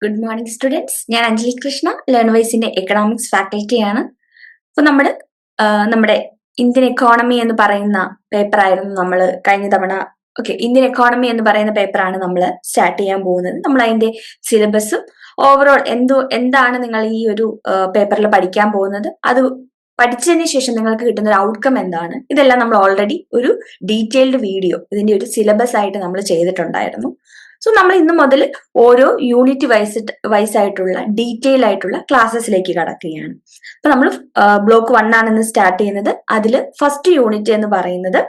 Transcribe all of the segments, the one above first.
Good morning students. ഞാൻ Anjali Krishna, ലേൺവൈസിന്റെ economics ഫാക്കൽറ്റിയാണ്. അപ്പൊ നമ്മുടെ ഇന്ത്യൻ എക്കോണമി എന്ന് പറയുന്ന പേപ്പറായിരുന്നു നമ്മൾ കഴിഞ്ഞ തവണ. ഇന്ത്യൻ എക്കോണമി എന്ന് പറയുന്ന പേപ്പറാണ് നമ്മൾ സ്റ്റാർട്ട് ചെയ്യാൻ പോകുന്നത്. നമ്മൾ അതിന്റെ സിലബസും ഓവറോൾ എന്താണ് നിങ്ങൾ ഈ ഒരു പേപ്പറിൽ പഠിക്കാൻ പോകുന്നത്, അത് പഠിച്ചതിന് ശേഷം നിങ്ങൾക്ക് കിട്ടുന്ന ഒരു ഔട്ട്കം എന്താണ്, ഇതെല്ലാം നമ്മൾ ഓൾറെഡി ഒരു ഡീറ്റെയിൽഡ് വീഡിയോ ഇതിന്റെ ഒരു സിലബസ് ആയിട്ട് നമ്മൾ ചെയ്തിട്ടുണ്ടായിരുന്നു. സോ നമ്മൾ ഇന്ന് മുതൽ ഓരോ യൂണിറ്റ് വൈസ് ആയിട്ടുള്ള ഡീറ്റെയിൽ ആയിട്ടുള്ള ക്ലാസ്സസിലേക്ക് കടക്കുകയാണ്. അപ്പൊ നമ്മൾ ബ്ലോക്ക് 1 ആണ് ഇന്ന് സ്റ്റാർട്ട് ചെയ്യുന്നത്. അതിൽ ഫസ്റ്റ് യൂണിറ്റ് എന്ന് പറയുന്നത്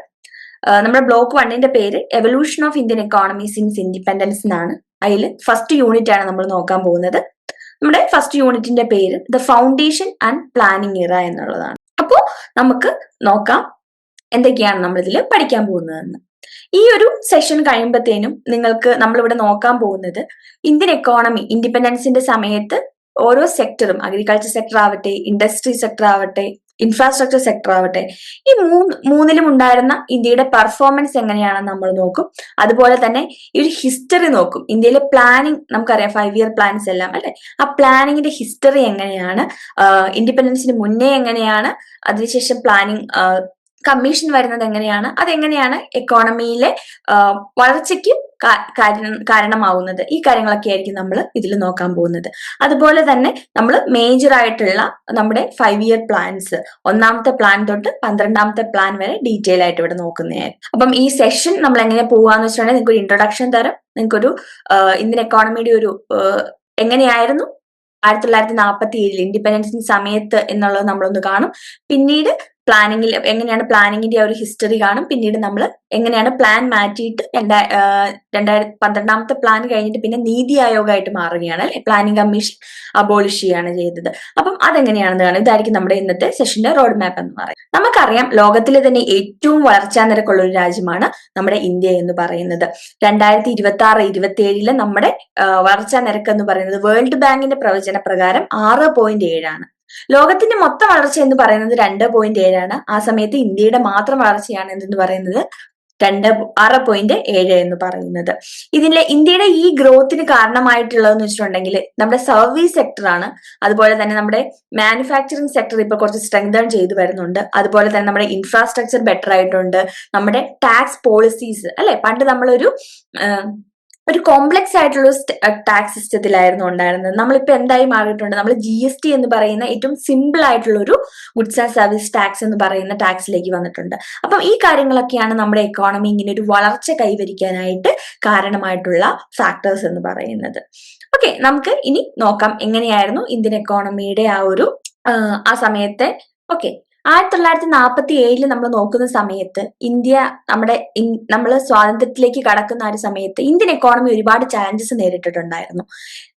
നമ്മുടെ ബ്ലോക്ക് 1ന്റെ പേര് evolution of Indian economy since independence എന്നാണ്. അതിൽ ഫസ്റ്റ് യൂണിറ്റ് ആണ് നമ്മൾ നോക്കാൻ പോകുന്നത്. നമ്മുടെ ഫസ്റ്റ് യൂണിറ്റിന്റെ പേര് ദ ഫൗണ്ടേഷൻ ആൻഡ് പ്ലാനിങ് ഇറ എന്നുള്ളതാണ്. അപ്പോൾ നമുക്ക് നോക്കാം എന്തൊക്കെയാണ് നമ്മൾ ഇതിൽ പഠിക്കാൻ പോകുന്നതെന്ന്. ഈ ഒരു സെഷൻ കഴിയുമ്പോഴത്തേനും നിങ്ങൾക്ക് നമ്മളിവിടെ നോക്കാൻ പോകുന്നത് ഇന്ത്യൻ എക്കോണമി ഇൻഡിപെൻഡൻസിന്റെ സമയത്ത് ഓരോ സെക്ടറും, അഗ്രികൾച്ചർ സെക്ടർ ആവട്ടെ, ഇൻഡസ്ട്രി സെക്ടർ ആവട്ടെ, ഇൻഫ്രാസ്ട്രക്ചർ സെക്ടർ ആവട്ടെ, ഈ മൂന്നിലും ഉണ്ടായിരുന്ന ഇന്ത്യയുടെ പെർഫോമൻസ് എങ്ങനെയാണെന്ന് നമ്മൾ നോക്കും. അതുപോലെ തന്നെ ഈ ഒരു ഹിസ്റ്ററി നോക്കും. ഇന്ത്യയിലെ പ്ലാനിങ് നമുക്കറിയാം, 5 ഇയർ പ്ലാൻസ് എല്ലാം അല്ലെ. ആ പ്ലാനിങ്ങിന്റെ ഹിസ്റ്ററി എങ്ങനെയാണ്, ഇൻഡിപെൻഡൻസിന് മുന്നേ എങ്ങനെയാണ്, അതിനുശേഷം പ്ലാനിങ് കമ്മീഷൻ വരുന്നത് എങ്ങനെയാണ്, അതെങ്ങനെയാണ് എക്കോണമിയിലെ വളർച്ചയ്ക്ക് കാരണമാവുന്നത്, ഈ കാര്യങ്ങളൊക്കെ ആയിരിക്കും നമ്മൾ ഇതിൽ നോക്കാൻ പോകുന്നത്. അതുപോലെ തന്നെ നമ്മൾ മേജർ ആയിട്ടുള്ള നമ്മുടെ 5 ഇയർ പ്ലാൻസ്, 1ാമത്തെ പ്ലാൻ തൊട്ട് 12ാമത്തെ പ്ലാൻ വരെ ഡീറ്റെയിൽ ആയിട്ട് ഇവിടെ നോക്കുന്നതായിരിക്കും. അപ്പം ഈ സെഷൻ നമ്മൾ എങ്ങനെ പോവാന്ന് വെച്ചിട്ടുണ്ടെങ്കിൽ നിങ്ങൾക്ക് ഒരു ഇൻട്രൊഡക്ഷൻ തരാം, നിങ്ങൾക്കൊരു ഇന്ത്യൻ എക്കോണമിയുടെ ഒരു എങ്ങനെയായിരുന്നു 1947 ഇൻഡിപെൻഡൻസിന് സമയത്ത് എന്നുള്ളത് നമ്മളൊന്ന് കാണും. പിന്നീട് പ്ലാനിങ്ങിൽ എങ്ങനെയാണ് പ്ലാനിങ്ങിന്റെ ആ ഒരു ഹിസ്റ്ററി കാണും. പിന്നീട് നമ്മൾ എങ്ങനെയാണ് പ്ലാൻ മാറ്റിയിട്ട് 2012ാമത്തെ പ്ലാൻ കഴിഞ്ഞിട്ട് പിന്നെ നീതി ആയോഗമായിട്ട് മാറുകയാണ് അല്ലെ, പ്ലാനിങ് കമ്മീഷൻ അബോളിഷ് ചെയ്യാണ് ചെയ്തത്. അപ്പം അതെങ്ങനെയാണെന്ന് കാണും. ഇതായിരിക്കും നമ്മുടെ ഇന്നത്തെ സെഷന്റെ റോഡ് മാപ്പ് എന്ന് പറയുന്നത്. നമുക്കറിയാം ലോകത്തിലെ തന്നെ ഏറ്റവും വളർച്ചാ നിരക്കുള്ള ഒരു രാജ്യമാണ് നമ്മുടെ ഇന്ത്യ എന്ന് പറയുന്നത്. 2026-27 നമ്മുടെ വളർച്ചാ നിരക്ക് എന്ന് പറയുന്നത് വേൾഡ് ബാങ്കിന്റെ പ്രവചന പ്രകാരം 6.7 ആണ്. ലോകത്തിന്റെ മൊത്തം വളർച്ച എന്ന് പറയുന്നത് 2.7 ആണ്. ആ സമയത്ത് ഇന്ത്യയുടെ മാത്രം വളർച്ചയാണ് എന്തെന്ന് പറയുന്നത് 6.7 എന്ന് പറയുന്നത്. ഇന്ത്യയുടെ ഈ ഗ്രോത്തിന് കാരണമായിട്ടുള്ളതെന്ന് വെച്ചിട്ടുണ്ടെങ്കിൽ നമ്മുടെ സർവീസ് സെക്ടർ ആണ്. അതുപോലെ തന്നെ നമ്മുടെ മാനുഫാക്ചറിങ് സെക്ടർ ഇപ്പൊ കുറച്ച് സ്ട്രെങ്തൺ ചെയ്തു വരുന്നുണ്ട്. അതുപോലെ തന്നെ നമ്മുടെ ഇൻഫ്രാസ്ട്രക്ചർ ബെറ്റർ ആയിട്ടുണ്ട്. നമ്മുടെ ടാക്സ് പോളിസീസ് അല്ലെ, പണ്ട് നമ്മളൊരു കോംപ്ലക്സ് ആയിട്ടുള്ള ടാക്സ് സിസ്റ്റത്തിലായിരുന്നു ഉണ്ടായിരുന്നത്. നമ്മളിപ്പോ എന്തായി മാറിയിട്ടുണ്ട്, നമ്മൾ GST എന്ന് പറയുന്ന ഏറ്റവും സിമ്പിൾ ആയിട്ടുള്ള ഒരു ഗുഡ്സ് ആൻഡ് സർവീസ് ടാക്സ് എന്ന് പറയുന്ന ടാക്സിലേക്ക് വന്നിട്ടുണ്ട്. അപ്പം ഈ കാര്യങ്ങളൊക്കെയാണ് നമ്മുടെ എക്കോണമി ഇങ്ങനെ ഒരു വളർച്ച കൈവരിക്കാനായിട്ട് കാരണമായിട്ടുള്ള ഫാക്ടേഴ്സ് എന്ന് പറയുന്നത്. നമുക്ക് ഇനി നോക്കാം എങ്ങനെയായിരുന്നു ഇന്ത്യൻ എക്കോണമിയുടെ ആ സമയത്തെ. 1947 നമ്മൾ നോക്കുന്ന സമയത്ത് നമ്മൾ സ്വാതന്ത്ര്യത്തിലേക്ക് കടക്കുന്ന ആ ഒരു സമയത്ത് ഇന്ത്യൻ എക്കോണമി ഒരുപാട് ചാലഞ്ചസ് നേരിട്ടിട്ടുണ്ടായിരുന്നു.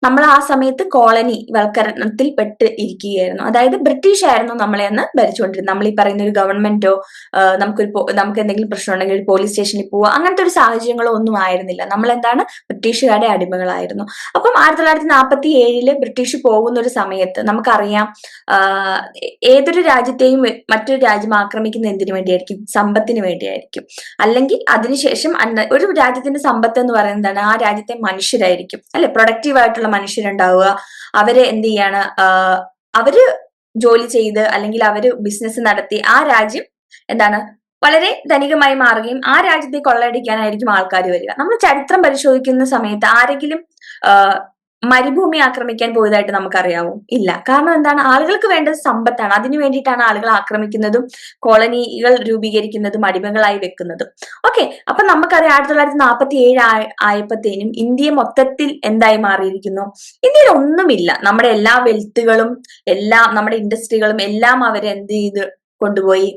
നമ്മൾ ആ സമയത്ത് കോളനി വൽക്കരണത്തിൽ പെട്ട് ഇരിക്കുകയായിരുന്നു. അതായത് ബ്രിട്ടീഷ് ആയിരുന്നു നമ്മളെ അന്ന് ഭരിച്ചുകൊണ്ടിരുന്നത്. നമ്മൾ ഈ പറയുന്ന ഒരു ഗവൺമെന്റോ നമുക്ക് എന്തെങ്കിലും പ്രശ്നം ഉണ്ടെങ്കിൽ ഒരു പോലീസ് സ്റ്റേഷനിൽ പോവുക, അങ്ങനത്തെ ഒരു സാഹചര്യങ്ങളോ ഒന്നും ആയിരുന്നില്ല. നമ്മൾ എന്താണ്, ബ്രിട്ടീഷുകാരുടെ അടിമകളായിരുന്നു. അപ്പം 1947 ബ്രിട്ടീഷ് പോകുന്ന ഒരു സമയത്ത് നമുക്കറിയാം, ഏതൊരു രാജ്യത്തെയും മറ്റൊരു രാജ്യം ആക്രമിക്കുന്ന എന്തിനു വേണ്ടിയായിരിക്കും, സമ്പത്തിന് വേണ്ടിയായിരിക്കും. അല്ലെങ്കിൽ അതിനുശേഷം ഒരു രാജ്യത്തിന്റെ സമ്പത്ത് എന്ന് പറയുന്നതാണ് ആ രാജ്യത്തെ മനുഷ്യരായിരിക്കും അല്ലെ, പ്രൊഡക്റ്റീവ് ആയിട്ടുള്ള മനുഷ്യരുണ്ടാവുക. അവര് എന്ത് ചെയ്യാണ്, അവര് ജോലി ചെയ്ത് അല്ലെങ്കിൽ അവര് ബിസിനസ് നടത്തി ആ രാജ്യം എന്താണ് വളരെ ധനികമായി മാറുകയും ആ രാജ്യത്തെ കൊള്ളയടിക്കാനായിരിക്കും ആൾക്കാർ വരിക. നമ്മൾ ചരിത്രം പരിശോധിക്കുന്ന സമയത്ത് ആരെങ്കിലും മരുഭൂമി ആക്രമിക്കാൻ പോയതായിട്ട് നമുക്കറിയാവോ? ഇല്ല. കാരണം എന്താണ്, ആളുകൾക്ക് വേണ്ടത് സമ്പത്താണ്. അതിനു വേണ്ടിയിട്ടാണ് ആളുകൾ ആക്രമിക്കുന്നതും കോളനികൾ രൂപീകരിക്കുന്നതും അടിമകളായി വെക്കുന്നതും. അപ്പൊ നമുക്കറിയാം 1947 ആയപ്പോഴത്തേനും ഇന്ത്യ മൊത്തത്തിൽ എന്തായി മാറിയിരിക്കുന്നു, ഇന്ത്യയിൽ ഒന്നുമില്ല. നമ്മുടെ എല്ലാ വെൽത്തുകളും നമ്മുടെ ഇൻഡസ്ട്രികളും എല്ലാം അവരെന്ത് ചെയ്ത് കൊണ്ടുപോയി,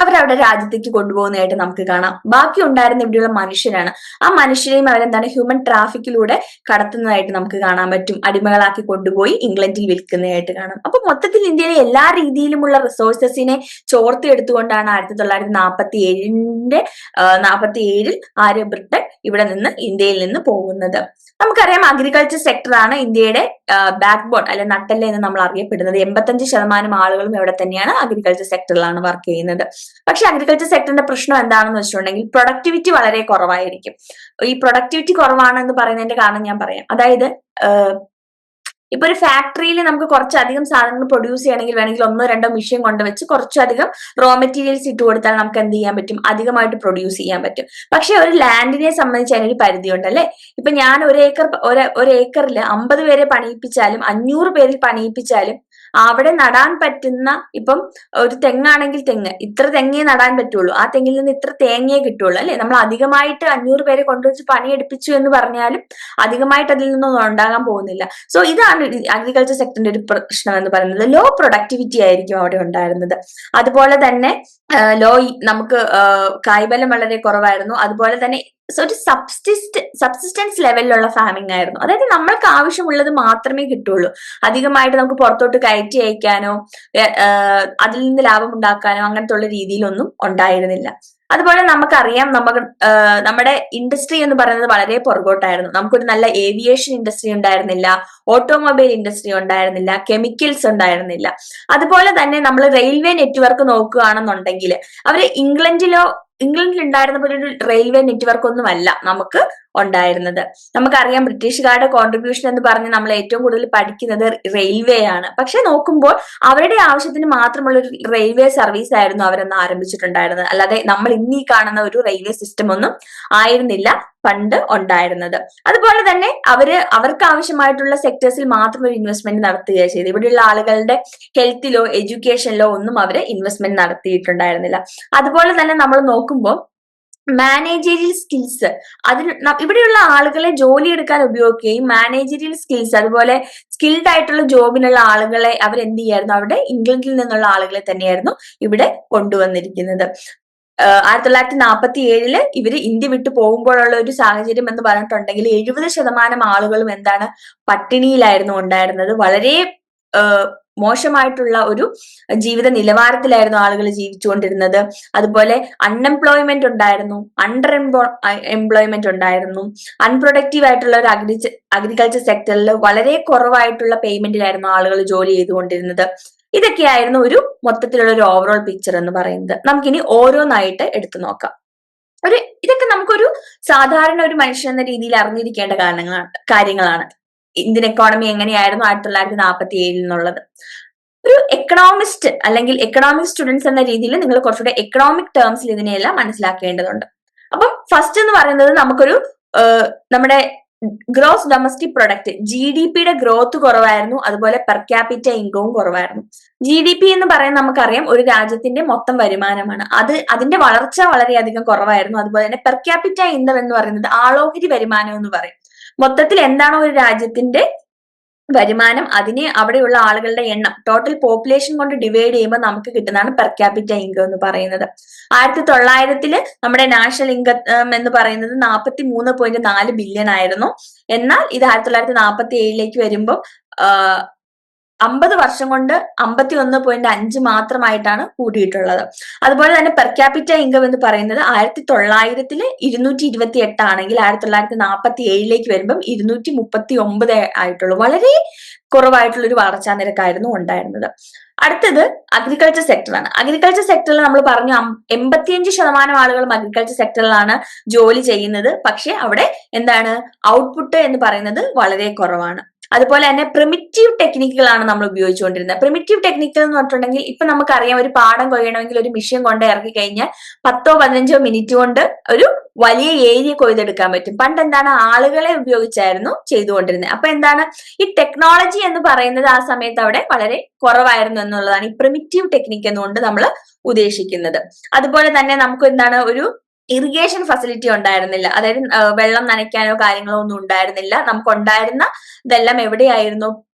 അവരവരുടെ രാജ്യത്തേക്ക് കൊണ്ടുപോകുന്നതായിട്ട് നമുക്ക് കാണാം. ബാക്കി ഉണ്ടായിരുന്ന ഇവിടെയുള്ള മനുഷ്യരാണ്. ആ മനുഷ്യരെയും അവരെന്താണ് ഹ്യൂമൻ ട്രാഫിക്കിലൂടെ കടത്തുന്നതായിട്ട് നമുക്ക് കാണാൻ പറ്റും. അടിമകളാക്കി കൊണ്ടുപോയി ഇംഗ്ലണ്ടിൽ വിൽക്കുന്നതായിട്ട് കാണാം. അപ്പൊ മൊത്തത്തിൽ ഇന്ത്യയിലെ എല്ലാ രീതിയിലുമുള്ള റിസോഴ്സസിനെ ചോർത്തിയെടുത്തുകൊണ്ടാണ് 1947 ബ്രിട്ടൻ ഇവിടെ നിന്ന് ഇന്ത്യയിൽ നിന്ന് പോകുന്നത്. നമുക്കറിയാം അഗ്രികൾച്ചർ സെക്ടർ ആണ് ഇന്ത്യയുടെ ബാക്ക് ബോൺ അല്ലെ നട്ടെല്ല് എന്ന് നമ്മൾ അറിയപ്പെടുന്നത്. 85% ആളുകളും ഇവിടെ തന്നെയാണ് അഗ്രികൾച്ചർ സെക്ടറിലാണ് വർക്ക് ചെയ്യുന്നത്. പക്ഷെ അഗ്രികൾച്ചർ സെക്ടറിന്റെ പ്രശ്നം എന്താണെന്ന് വെച്ചിട്ടുണ്ടെങ്കിൽ പ്രൊഡക്ടിവിറ്റി വളരെ കുറവായിരിക്കും. ഈ പ്രൊഡക്ടിവിറ്റി കുറവാണെന്ന് പറയുന്നതിന്റെ കാരണം ഞാൻ പറയാം. അതായത് ഇപ്പൊ ഒരു ഫാക്ടറിയിൽ നമുക്ക് കുറച്ചധികം സാധനങ്ങൾ പ്രൊഡ്യൂസ് ചെയ്യണമെങ്കിൽ വേണമെങ്കിൽ 1-2 മെഷീൻ കൊണ്ടുവച്ച് കുറച്ചധികം റോ മെറ്റീരിയൽസ് ഇട്ട് കൊടുത്താൽ നമുക്ക് എന്ത് ചെയ്യാൻ പറ്റും, അധികമായിട്ട് പ്രൊഡ്യൂസ് ചെയ്യാൻ പറ്റും. പക്ഷെ ഒരു ലാൻഡിനെ സംബന്ധിച്ച് അതിനൊരു പരിധിയുണ്ട് അല്ലെ. ഇപ്പൊ ഞാൻ ഒരു ഏക്കറിൽ 50 പേരെ പണിയിപ്പിച്ചാലും 500 പേരിൽ പണിയിപ്പിച്ചാലും അവിടെ നടാൻ പറ്റുന്ന, ഇപ്പം ഒരു തെങ്ങാണെങ്കിൽ ഇത്ര തെങ്ങേ നടാൻ പറ്റുള്ളൂ, ആ തെങ്ങിൽ നിന്ന് ഇത്ര തേങ്ങയെ കിട്ടുള്ളൂ അല്ലെ. നമ്മൾ അധികമായിട്ട് 500 പേരെ കൊണ്ടുവച്ച് പണിയെടുപ്പിച്ചു എന്ന് പറഞ്ഞാലും അധികമായിട്ട് അതിൽ നിന്നൊന്നും ഉണ്ടാകാൻ പോകുന്നില്ല. സോ ഇതാണ് അഗ്രികൾച്ചർ സെക്ടറിന്റെ ഒരു പ്രശ്നം എന്ന് പറയുന്നത്. ലോ പ്രൊഡക്ടിവിറ്റി ആയിരിക്കും അവിടെ ഉണ്ടായിരുന്നത്. അതുപോലെ തന്നെ നമുക്ക് കായ്ബലം വളരെ കുറവായിരുന്നു. അതുപോലെ തന്നെ ഒരു സബ്സിസ്റ്റൻസ് ലെവലിലുള്ള ഫാമിംഗ് ആയിരുന്നു. അതായത് നമ്മൾക്ക് ആവശ്യമുള്ളത് മാത്രമേ കിട്ടുള്ളൂ. അധികമായിട്ട് നമുക്ക് പുറത്തോട്ട് കയറ്റി അയക്കാനോ അതിൽ നിന്ന് ലാഭം ഉണ്ടാക്കാനോ അങ്ങനത്തെ ഉള്ള രീതിയിലൊന്നും ഉണ്ടായിരുന്നില്ല. അതുപോലെ നമുക്കറിയാം നമ്മുടെ ഇൻഡസ്ട്രി എന്ന് പറയുന്നത് വളരെ പുറകോട്ടായിരുന്നു. നമുക്കൊരു നല്ല ഏവിയേഷൻ ഇൻഡസ്ട്രി ഉണ്ടായിരുന്നില്ല, ഓട്ടോമൊബൈൽ ഇൻഡസ്ട്രി ഉണ്ടായിരുന്നില്ല, കെമിക്കൽസ് ഉണ്ടായിരുന്നില്ല. അതുപോലെ തന്നെ നമ്മൾ റെയിൽവേ നെറ്റ്വർക്ക് നോക്കുകയാണെന്നുണ്ടെങ്കിൽ അവര് ഇംഗ്ലണ്ടിൽ ഉണ്ടായിരുന്ന പോലെ ഒരു റെയിൽവേ നെറ്റ്വർക്ക് ഒന്നുമല്ല നമുക്ക് ഉണ്ടായിരുന്നത്. നമുക്കറിയാം ബ്രിട്ടീഷുകാരുടെ കോൺട്രിബ്യൂഷൻ എന്ന് പറഞ്ഞ് നമ്മൾ ഏറ്റവും കൂടുതൽ പഠിക്കുന്നത് റെയിൽവേ ആണ്. പക്ഷെ നോക്കുമ്പോൾ അവരുടെ ആവശ്യത്തിന് മാത്രമുള്ള ഒരു റെയിൽവേ സർവീസ് ആയിരുന്നു അവരന്ന് ആരംഭിച്ചിട്ടുണ്ടായിരുന്നത്. അല്ലാതെ നമ്മൾ ഇന്നീ കാണുന്ന ഒരു റെയിൽവേ സിസ്റ്റം ഒന്നും ആയിരുന്നില്ല പണ്ട് ഉണ്ടായിരുന്നത്. അതുപോലെ തന്നെ അവർക്ക് ആവശ്യമായിട്ടുള്ള സെക്ടേഴ്സിൽ മാത്രം ഒരു ഇൻവെസ്റ്റ്മെന്റ് നടത്തുകയാണ് ചെയ്തത്. ഇവിടെയുള്ള ആളുകളുടെ ഹെൽത്തിലോ എഡ്യൂക്കേഷനിലോ ഒന്നും അവര് ഇൻവെസ്റ്റ്മെന്റ് നടത്തിയിട്ടുണ്ടായിരുന്നില്ല. അതുപോലെ തന്നെ നമ്മൾ നോക്കുമ്പോൾ മാനേജീരിയൽ സ്കിൽസ് ഇവിടെയുള്ള ആളുകളെ ജോലി എടുക്കാൻ ഉപയോഗിക്കുകയും മാനേജീരിയൽ സ്കിൽസ് അതുപോലെ സ്കിൽഡ് ആയിട്ടുള്ള ജോബിനുള്ള ആളുകളെ അവരെന്ത് ചെയ്യായിരുന്നു, അവിടെ ഇംഗ്ലണ്ടിൽ നിന്നുള്ള ആളുകളെ തന്നെയായിരുന്നു ഇവിടെ കൊണ്ടുവന്നിരിക്കുന്നത്. 1947 ഇവര് ഇന്ത്യ വിട്ടു പോകുമ്പോഴുള്ള ഒരു സാഹചര്യം എന്ന് പറഞ്ഞിട്ടുണ്ടെങ്കിൽ 70% ആളുകളും എന്താണ്, പട്ടിണിയിലായിരുന്നു ഉണ്ടായിരുന്നത്. വളരെ മോശമായിട്ടുള്ള ഒരു ജീവിത നിലവാരത്തിലായിരുന്നു ആളുകൾ ജീവിച്ചുകൊണ്ടിരുന്നത്. അതുപോലെ അൺഎംപ്ലോയ്മെന്റ് ഉണ്ടായിരുന്നു, എംപ്ലോയ്മെന്റ് ഉണ്ടായിരുന്നു. അൺപ്രൊഡക്റ്റീവ് ആയിട്ടുള്ള ഒരു അഗ്രികൾച്ചർ സെക്ടറിൽ വളരെ കുറവായിട്ടുള്ള പേയ്മെന്റിലായിരുന്നു ആളുകൾ ജോലി ചെയ്തുകൊണ്ടിരുന്നത്. ഇതൊക്കെയായിരുന്നു ഒരു മൊത്തത്തിലുള്ള ഒരു ഓവറോൾ പിക്ചർ എന്ന് പറയുന്നത്. നമുക്കിനി ഓരോന്നായിട്ട് എടുത്തു നോക്കാം. ഇതൊക്കെ നമുക്കൊരു സാധാരണ ഒരു മനുഷ്യൻ എന്ന രീതിയിൽ അറിഞ്ഞിരിക്കേണ്ട കാര്യങ്ങളാണ്. ഇന്ത്യൻ എക്കോണമി എങ്ങനെയായിരുന്നു 1947 എന്നുള്ളത്. ഒരു എക്കണോമിസ്റ്റ് അല്ലെങ്കിൽ എക്കണോമിക് സ്റ്റുഡൻസ് എന്ന രീതിയിൽ നിങ്ങൾ കുറച്ചുകൂടെ എക്കണോമിക് ടേംസിൽ ഇതിനെയെല്ലാം മനസ്സിലാക്കേണ്ടതുണ്ട്. അപ്പം ഫസ്റ്റ് എന്ന് പറയുന്നത് നമുക്കൊരു നമ്മുടെ ഗ്രോസ് ഡൊമസ്റ്റിക് പ്രൊഡക്റ്റ് GDP യുടെ ഗ്രോത്ത് കുറവായിരുന്നു. അതുപോലെ പെർ ക്യാപിറ്റ ഇൻകവും കുറവായിരുന്നു. GDP എന്ന് പറയുന്നത് നമുക്കറിയാം ഒരു രാജ്യത്തിന്റെ മൊത്തം വരുമാനമാണ്. അതിന്റെ വളർച്ച വളരെയധികം കുറവായിരുന്നു. അതുപോലെ തന്നെ പെർ ക്യാപിറ്റ ഇൻകം എന്ന് പറയുന്നത് ആളോഹരി വരുമാനം എന്ന് പറയും. മൊത്തത്തിൽ എന്താണോ ഒരു രാജ്യത്തിന്റെ വരുമാനം അതിനെ അവിടെയുള്ള ആളുകളുടെ എണ്ണം ടോട്ടൽ പോപ്പുലേഷൻ കൊണ്ട് ഡിവൈഡ് ചെയ്യുമ്പോൾ നമുക്ക് കിട്ടുന്നതാണ് പെർ ക്യാപിറ്റ ഇൻകം എന്ന് പറയുന്നത്. 1900 നമ്മുടെ നാഷണൽ ഇൻകം എന്ന് പറയുന്നത് 43.4 ബില്യൺ ആയിരുന്നു. എന്നാൽ ഇത് 1947 വരുമ്പോൾ 50 വർഷം കൊണ്ട് 51.5 മാത്രമായിട്ടാണ് കൂടിയിട്ടുള്ളത്. അതുപോലെ തന്നെ പെർ ക്യാപിറ്റ ഇൻകം എന്ന് പറയുന്നത് 1900 228 ആണെങ്കിൽ 1947 വരുമ്പം 239 ആയിട്ടുള്ളൂ. വളരെ കുറവായിട്ടുള്ള ഒരു വളർച്ചാ നിരക്കായിരുന്നു ഉണ്ടായിരുന്നത്. അടുത്തത് അഗ്രികൾച്ചർ സെക്ടറാണ്. അഗ്രികൾച്ചർ സെക്ടറിൽ നമ്മൾ പറഞ്ഞു 85% ആളുകളും അഗ്രികൾച്ചർ സെക്ടറിലാണ് ജോലി ചെയ്യുന്നത്. പക്ഷെ അവിടെ എന്താണ്, ഔട്ട്പുട്ട് എന്ന് പറയുന്നത് വളരെ കുറവാണ്. അതുപോലെ തന്നെ പ്രിമിറ്റീവ് ടെക്നിക്കുകളാണ് നമ്മൾ ഉപയോഗിച്ചുകൊണ്ടിരുന്നത്. പ്രിമിറ്റീവ് ടെക്നിക്കൽ എന്ന് പറഞ്ഞിട്ടുണ്ടെങ്കിൽ ഇപ്പൊ നമുക്കറിയാം ഒരു പാടം കൊയ്യണമെങ്കിൽ ഒരു മെഷീൻ കൊണ്ട് ഇറക്കി കഴിഞ്ഞാൽ 10-15 മിനിറ്റ് കൊണ്ട് ഒരു വലിയ ഏരിയ കൊയ്തെടുക്കാൻ പറ്റും. പണ്ട് എന്താണ്, ആളുകളെ ഉപയോഗിച്ചായിരുന്നു ചെയ്തുകൊണ്ടിരുന്നത്. അപ്പൊ എന്താണ്, ഈ ടെക്നോളജി എന്ന് പറയുന്നത് ആ സമയത്ത് അവിടെ വളരെ കുറവായിരുന്നു എന്നുള്ളതാണ് ഈ പ്രിമിറ്റീവ് ടെക്നിക്ക് എന്നുകൊണ്ട് നമ്മൾ ഉദ്ദേശിക്കുന്നത്. അതുപോലെ തന്നെ നമുക്ക് എന്താണ്, ഒരു ഇറിഗേഷൻ ഫെസിലിറ്റി ഉണ്ടായിരുന്നില്ല. അതായത് വെള്ളം നനയ്ക്കാനോ കാര്യങ്ങളോ ഒന്നും ഉണ്ടായിരുന്നില്ല. നമുക്ക് ഉണ്ടായിരുന്ന ഇതെല്ലാം എവിടെയായിരുന്നു,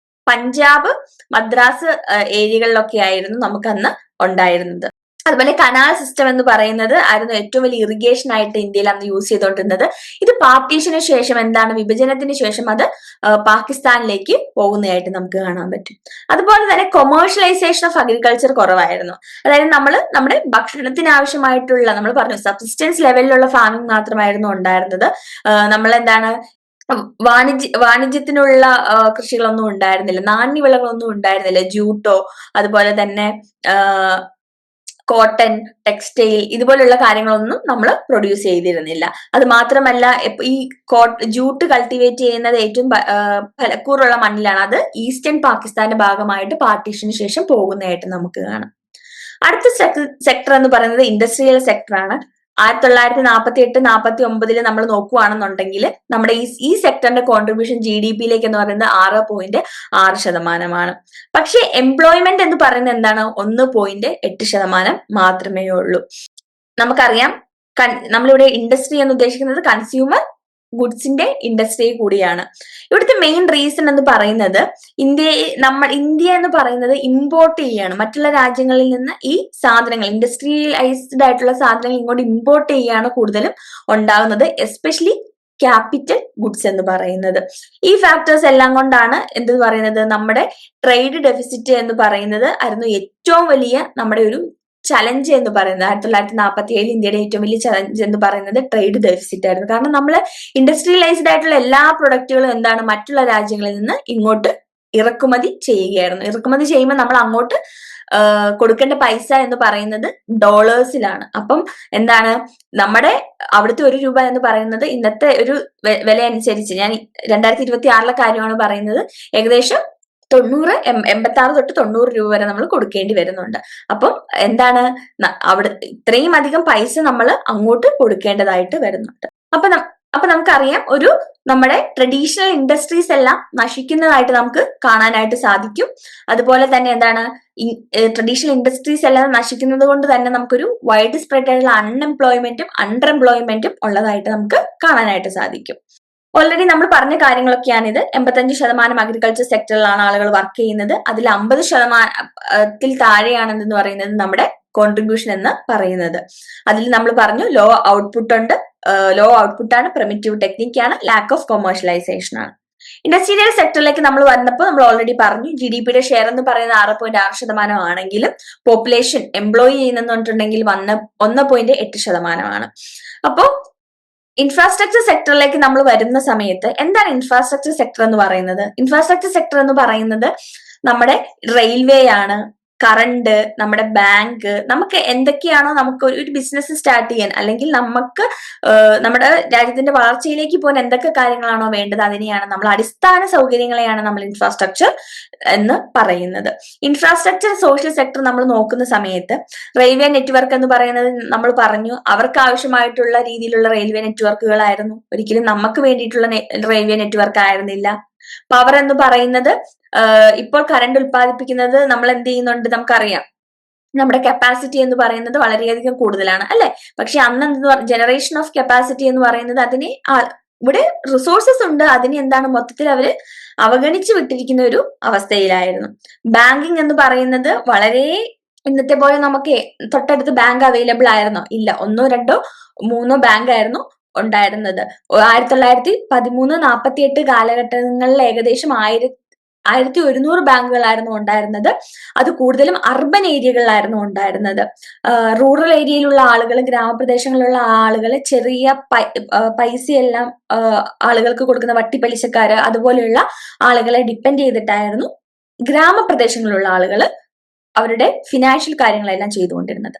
പഞ്ചാബ്, മദ്രാസ് ഏരിയകളിലൊക്കെ ആയിരുന്നു നമുക്കന്ന് ഉണ്ടായിരുന്നത്. അതുപോലെ കനാൽ സിസ്റ്റം എന്ന് പറയുന്നത് ആയിരുന്നു ഏറ്റവും വലിയ ഇറിഗേഷൻ ആയിട്ട് ഇന്ത്യയിൽ അന്ന് യൂസ് ചെയ്തുകൊണ്ടിരുന്നത്. ഇത് പാർട്ടീഷന് ശേഷം എന്താണ്, വിഭജനത്തിന് ശേഷം അത് പാകിസ്ഥാനിലേക്ക് പോകുന്നതായിട്ട് നമുക്ക് കാണാൻ പറ്റും. അതുപോലെ തന്നെ കൊമേഴ്ഷ്യലൈസേഷൻ ഓഫ് അഗ്രികൾച്ചർ കുറവായിരുന്നു. അതായത് നമ്മുടെ ഭക്ഷണത്തിന് ആവശ്യമായിട്ടുള്ള, നമ്മൾ പറഞ്ഞു സബ്സിസ്റ്റൻസ് ലെവലിലുള്ള ഫാമിംഗ് മാത്രമായിരുന്നു ഉണ്ടായിരുന്നത്. നമ്മൾ എന്താണ്, വാണിജ്യത്തിനുള്ള കൃഷികളൊന്നും ഉണ്ടായിരുന്നില്ല, നാണ്യവിളകളൊന്നും ഉണ്ടായിരുന്നില്ല. ജൂട്ടോ അതുപോലെ തന്നെ കോട്ടൺ, ടെക്സ്റ്റൈൽ ഇതുപോലുള്ള കാര്യങ്ങളൊന്നും നമ്മൾ പ്രൊഡ്യൂസ് ചെയ്തിരുന്നില്ല. അത് മാത്രമല്ല ഈ ജൂട്ട് കൾട്ടിവേറ്റ് ചെയ്യുന്നത് ഏറ്റവും ഫലക്കൂറുള്ള മണ്ണിലാണ്. അത് ഈസ്റ്റേൺ പാകിസ്ഥാന്റെ ഭാഗമായിട്ട് പാർട്ടീഷന് ശേഷം പോകുന്നതായിട്ട് നമുക്ക് കാണാം. അടുത്ത സെക്ടർ എന്ന് പറയുന്നത് ഇൻഡസ്ട്രിയൽ സെക്ടർ ആണ്. 1948-49 നമ്മൾ നോക്കുകയാണെന്നുണ്ടെങ്കിൽ നമ്മുടെ ഈ സെക്ടറിന്റെ കോൺട്രിബ്യൂഷൻ GDP-യിലേക്ക് എന്ന് പറയുന്നത് 6.6%. പക്ഷെ എംപ്ലോയ്മെന്റ് എന്ന് പറയുന്നത് എന്താണ്? 1.8% മാത്രമേ ഉള്ളൂ. നമുക്കറിയാം നമ്മളിവിടെ ഇൻഡസ്ട്രി എന്ന് ഉദ്ദേശിക്കുന്നത് കൺസ്യൂമർ ഗുഡ്സിന്റെ ഇൻഡസ്ട്രി കൂടിയാണ്. ഇവിടുത്തെ മെയിൻ റീസൺ എന്ന് പറയുന്നത് ഇന്ത്യ എന്ന് പറയുന്നത് ഇമ്പോർട്ട് ചെയ്യാണ്. മറ്റുള്ള രാജ്യങ്ങളിൽ നിന്ന് ഈ സാധനങ്ങൾ, ഇൻഡസ്ട്രിയലൈസ്ഡ് ആയിട്ടുള്ള സാധനങ്ങൾ ഇങ്ങോട്ട് ഇമ്പോർട്ട് ചെയ്യാണ് കൂടുതലും ഉണ്ടാകുന്നത്, എസ്പെഷ്യലി ക്യാപിറ്റൽ ഗുഡ്സ് എന്ന് പറയുന്നത്. ഈ ഫാക്ടേഴ്സ് എല്ലാം കൊണ്ടാണ് എന്ത് പറയുന്നത്, നമ്മുടെ ട്രേഡ് ഡെഫിസിറ്റ് എന്ന് പറയുന്നത് ആയിരുന്നു ഏറ്റവും വലിയ നമ്മുടെ ഒരു ചലഞ്ച് എന്ന് പറയുന്നത്. 1947 ഇന്ത്യയുടെ ഏറ്റവും വലിയ ചലഞ്ച് എന്ന് പറയുന്നത് ട്രേഡ് ഡെഫിസിറ്റ് ആയിരുന്നു. കാരണം നമ്മൾ ഇൻഡസ്ട്രിയലൈസ്ഡ് ആയിട്ടുള്ള എല്ലാ പ്രൊഡക്റ്റുകളും എന്താണ് മറ്റുള്ള രാജ്യങ്ങളിൽ നിന്ന് ഇങ്ങോട്ട് ഇറക്കുമതി ചെയ്യുകയായിരുന്നു. ഇറക്കുമതി ചെയ്യുമ്പോൾ നമ്മൾ അങ്ങോട്ട് കൊടുക്കേണ്ട പൈസ എന്ന് പറയുന്നത് ഡോളേഴ്സിലാണ്. അപ്പം എന്താണ് നമ്മുടെ അവിടുത്തെ ₹1 എന്ന് പറയുന്നത് ഇന്നത്തെ ഒരു വില അനുസരിച്ച്, ഞാൻ 2026 കാര്യമാണ് പറയുന്നത്, ഏകദേശം 86 തൊട്ട് 90 രൂപ വരെ നമ്മൾ കൊടുക്കേണ്ടി വരുന്നുണ്ട്. അപ്പം എന്താണ് അവിടെ ഇത്രയും അധികം പൈസ നമ്മൾ അങ്ങോട്ട് കൊടുക്കേണ്ടതായിട്ട് വരുന്നുണ്ട്. അപ്പൊ നമുക്കറിയാം നമ്മുടെ ട്രഡീഷണൽ ഇൻഡസ്ട്രീസ് എല്ലാം നശിക്കുന്നതായിട്ട് നമുക്ക് കാണാനായിട്ട് സാധിക്കും. അതുപോലെ തന്നെ എന്താണ് ട്രഡീഷണൽ ഇൻഡസ്ട്രീസ് എല്ലാം നശിക്കുന്നത് കൊണ്ട് തന്നെ നമുക്കൊരു വൈഡ് സ്പ്രെഡ് ആയിട്ടുള്ള അൺഎംപ്ലോയ്മെന്റും അണ്ടർഎംപ്ലോയ്മെന്റും ഉള്ളതായിട്ട് നമുക്ക് കാണാനായിട്ട് സാധിക്കും. ഓൾറെഡി നമ്മൾ പറഞ്ഞ കാര്യങ്ങളൊക്കെയാണിത്. 85% അഗ്രികൾച്ചർ സെക്ടറിലാണ് ആളുകൾ വർക്ക് ചെയ്യുന്നത്. അതിൽ 50% താഴെയാണെന്ന് പറയുന്നത് നമ്മുടെ കോൺട്രിബ്യൂഷൻ എന്ന് പറയുന്നത്. അതിൽ നമ്മൾ പറഞ്ഞു ലോ ഔട്ട്പുട്ട് ഉണ്ട്. ലോ ഔട്ട്പുട്ട് ആണ്, പ്രിമിറ്റീവ് ടെക്നിക്കാണ്, ലാക്ക് ഓഫ് കൊമേഴ്ഷ്യലൈസേഷൻ ആണ്. ഇൻഡസ്ട്രിയൽ സെക്ടറിലേക്ക് നമ്മൾ വന്നപ്പോൾ നമ്മൾ ഓൾറെഡി പറഞ്ഞു GDP-യുടെ ഷെയർ എന്ന് പറയുന്നത് 6.6% ആണെങ്കിലും പോപ്പുലേഷൻ എംപ്ലോയ് ചെയ്യുന്നുണ്ടെങ്കിൽ 1.8%. അപ്പോ ഇൻഫ്രാസ്ട്രക്ചർ സെക്ടറിലേക്ക് നമ്മൾ വരുന്ന സമയത്ത് എന്താണ് ഇൻഫ്രാസ്ട്രക്ചർ സെക്ടർ എന്ന് പറയുന്നത്? ഇൻഫ്രാസ്ട്രക്ചർ സെക്ടർ എന്ന് പറയുന്നത് നമ്മുടെ റെയിൽവേ ആണ്, കറണ്ട്, നമ്മുടെ ബാങ്ക്, നമുക്ക് എന്തൊക്കെയാണോ നമുക്ക് ഒരു ബിസിനസ് സ്റ്റാർട്ട് ചെയ്യാൻ അല്ലെങ്കിൽ നമുക്ക് നമ്മുടെ രാജ്യത്തിന്റെ വളർച്ചയിലേക്ക് പോകാൻ എന്തൊക്കെ കാര്യങ്ങളാണോ വേണ്ടത് അതിനെയാണ് നമ്മൾ അടിസ്ഥാന സൗകര്യങ്ങളെയാണ് നമ്മൾ ഇൻഫ്രാസ്ട്രക്ചർ എന്ന് പറയുന്നത്. ഇൻഫ്രാസ്ട്രക്ചർ സോഷ്യൽ സെക്ടർ നമ്മൾ നോക്കുന്ന സമയത്ത് റെയിൽവേ നെറ്റ്വർക്ക് എന്ന് പറയുന്നത് നമ്മൾ പറഞ്ഞു അവർക്ക് ആവശ്യമായിട്ടുള്ള രീതിയിലുള്ള റെയിൽവേ നെറ്റ്വർക്കുകളായിരുന്നു, ഒരിക്കലും നമുക്ക് വേണ്ടിയിട്ടുള്ള റെയിൽവേ നെറ്റ്വർക്ക് ആയിരുന്നില്ല. പവർ എന്ന് പറയുന്നത് ഇപ്പോൾ കറണ്ട് ഉൽപ്പാദിപ്പിക്കുന്നത് നമ്മൾ എന്ത് ചെയ്യുന്നുണ്ട് നമുക്കറിയാം, നമ്മുടെ കപ്പാസിറ്റി എന്ന് പറയുന്നത് വളരെയധികം കൂടുതലാണ് അല്ലെ. പക്ഷെ അന്ന് ജനറേഷൻ ഓഫ് കപ്പാസിറ്റി എന്ന് പറയുന്നത് അതിനെ ഇവിടെ റിസോഴ്സസ് ഉണ്ട്, അതിനെ എന്താണ് മൊത്തത്തിൽ അവര് അവഗണിച്ചു വിട്ടിരിക്കുന്ന ഒരു അവസ്ഥയിലായിരുന്നു. ബാങ്കിങ് എന്ന് പറയുന്നത് വളരെ ഇന്നത്തെ പോലെ നമുക്ക് തൊട്ടടുത്ത് ബാങ്ക് അവൈലബിൾ ആയിരുന്നോ? ഇല്ല, 1, 2, 3 ബാങ്ക് ആയിരുന്നു ഉണ്ടായിരുന്നത്. 1913-48 കാലഘട്ടങ്ങളിൽ ഏകദേശം 1100 ബാങ്കുകളായിരുന്നു ഉണ്ടായിരുന്നത്. അത് കൂടുതലും അർബൻ ഏരിയകളിലായിരുന്നു ഉണ്ടായിരുന്നത്. റൂറൽ ഏരിയയിലുള്ള ആളുകൾ, ഗ്രാമപ്രദേശങ്ങളിലുള്ള ആളുകൾ ചെറിയ പൈസയെല്ലാം ആളുകൾക്ക് കൊടുക്കുന്ന വട്ടിപ്പലിശക്കാര് അതുപോലെയുള്ള ആളുകളെ ഡിപ്പെൻഡ് ചെയ്തിട്ടായിരുന്നു ഗ്രാമപ്രദേശങ്ങളിലുള്ള ആളുകൾ അവരുടെ ഫിനാൻഷ്യൽ കാര്യങ്ങളെല്ലാം ചെയ്തുകൊണ്ടിരുന്നത്.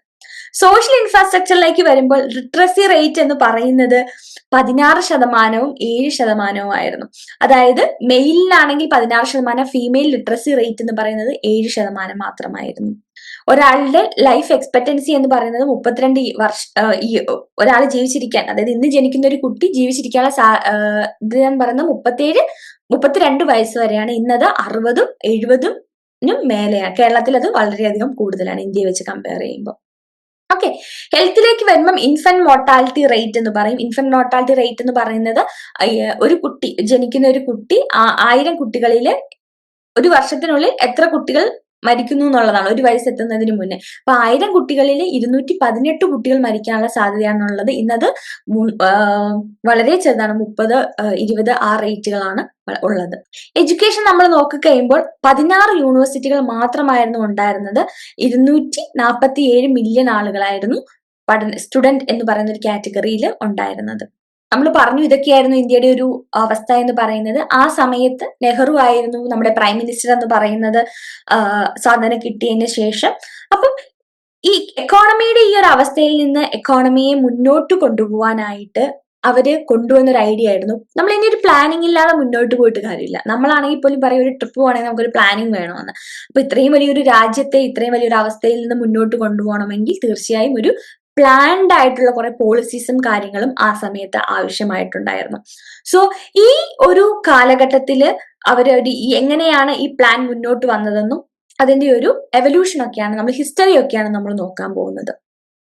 സോഷ്യൽ ഇൻഫ്രാസ്ട്രക്ചറിലേക്ക് വരുമ്പോൾ ലിറ്ററസി റേറ്റ് എന്ന് പറയുന്നത് 16%-വും 7%-വും ആയിരുന്നു. അതായത് മെയിലിനാണെങ്കിൽ 16%, ഫീമെയിൽ ലിറ്ററസി റേറ്റ് എന്ന് പറയുന്നത് 7% മാത്രമായിരുന്നു. ഒരാളുടെ ലൈഫ് എക്സ്പെക്ടൻസി എന്ന് പറയുന്നത് 32 ഒരാൾ ജീവിച്ചിരിക്കാൻ, അതായത് ഇന്ന് ജനിക്കുന്ന ഒരു കുട്ടി ജീവിച്ചിരിക്കാനുള്ള ഇത് ഞാൻ പറയുന്നത് 32 വയസ്സ് വരെയാണ്. ഇന്നത് 60-ഉം 70-ഉം മേലെയാണ്. കേരളത്തിൽ അത് വളരെയധികം കൂടുതലാണ് ഇന്ത്യയെ വെച്ച് കമ്പയർ ചെയ്യുമ്പോൾ. ഓക്കെ, ഹെൽത്തിലേക്ക് വരുമ്പം ഇൻഫന്റ് മോർട്ടാലിറ്റി റേറ്റ് എന്ന് പറയും. ഇൻഫന്റ് മോർട്ടാലിറ്റി റേറ്റ് എന്ന് പറയുന്നത് ജനിക്കുന്ന ഒരു കുട്ടി 1000 കുട്ടികളിൽ ഒരു വർഷത്തിനുള്ളിൽ എത്ര കുട്ടികൾ മരിക്കുന്നു എന്നുള്ളതാണ്, ഒരു വയസ്സെത്തുന്നതിന് മുന്നേ. അപ്പൊ 1000 കുട്ടികളിൽ 218 കുട്ടികൾ മരിക്കാനുള്ള സാധ്യതയാണുള്ളത്. ഇന്നത് വളരെ ചെറുതാണ്, 30, 20 ആ റേറ്റുകളാണ് ഉള്ളത്. എഡ്യൂക്കേഷൻ നമ്മൾ നോക്കിക്കഴിയുമ്പോൾ 16 യൂണിവേഴ്സിറ്റികൾ മാത്രമായിരുന്നു ഉണ്ടായിരുന്നത്. 247 മില്യൺ ആളുകളായിരുന്നു സ്റ്റുഡന്റ് എന്ന് പറയുന്ന ഒരു കാറ്റഗറിയിൽ ഉണ്ടായിരുന്നത്. നമ്മൾ പറഞ്ഞു ഇതൊക്കെയായിരുന്നു ഇന്ത്യയുടെ ഒരു അവസ്ഥ എന്ന് പറയുന്നത്. ആ സമയത്ത് നെഹ്റു ആയിരുന്നു നമ്മുടെ പ്രൈം മിനിസ്റ്റർ എന്ന് പറയുന്നത് സ്വാതന്ത്ര്യം കിട്ടിയതിന് ശേഷം. അപ്പം ഈ എക്കോണമിയുടെ ഈ ഒരു അവസ്ഥയിൽ നിന്ന് എക്കോണമിയെ മുന്നോട്ട് കൊണ്ടുപോകാനായിട്ട് അവര് കൊണ്ടുവന്ന ഒരു ഐഡിയ ആയിരുന്നു. നമ്മൾ ഇനി ഒരു പ്ലാനിങ് ഇല്ലാതെ മുന്നോട്ട് പോയിട്ട് കാര്യമില്ല. നമ്മളാണെങ്കിൽ പോലും പറയും ഒരു ട്രിപ്പ് പോകണമെങ്കിൽ നമുക്കൊരു പ്ലാനിങ് വേണമെന്ന്. അപ്പൊ ഇത്രയും വലിയൊരു രാജ്യത്തെ ഇത്രയും വലിയൊരു അവസ്ഥയിൽ നിന്ന് മുന്നോട്ട് കൊണ്ടുപോകണമെങ്കിൽ തീർച്ചയായും ഒരു പ്ലാൻഡ് ആയിട്ടുള്ള കുറെ പോളിസീസും കാര്യങ്ങളും ആ സമയത്ത് ആവശ്യമായിട്ടുണ്ടായിരുന്നു. സോ ഈ ഒരു കാലഘട്ടത്തില് അവരൊരു എങ്ങനെയാണ് ഈ പ്ലാൻ മുന്നോട്ട് വന്നതെന്നും അതിന്റെ ഒരു എവല്യൂഷൻ ഒക്കെയാണ്, നമ്മൾ ഹിസ്റ്ററി ഒക്കെയാണ് നമ്മൾ നോക്കാൻ പോകുന്നത്.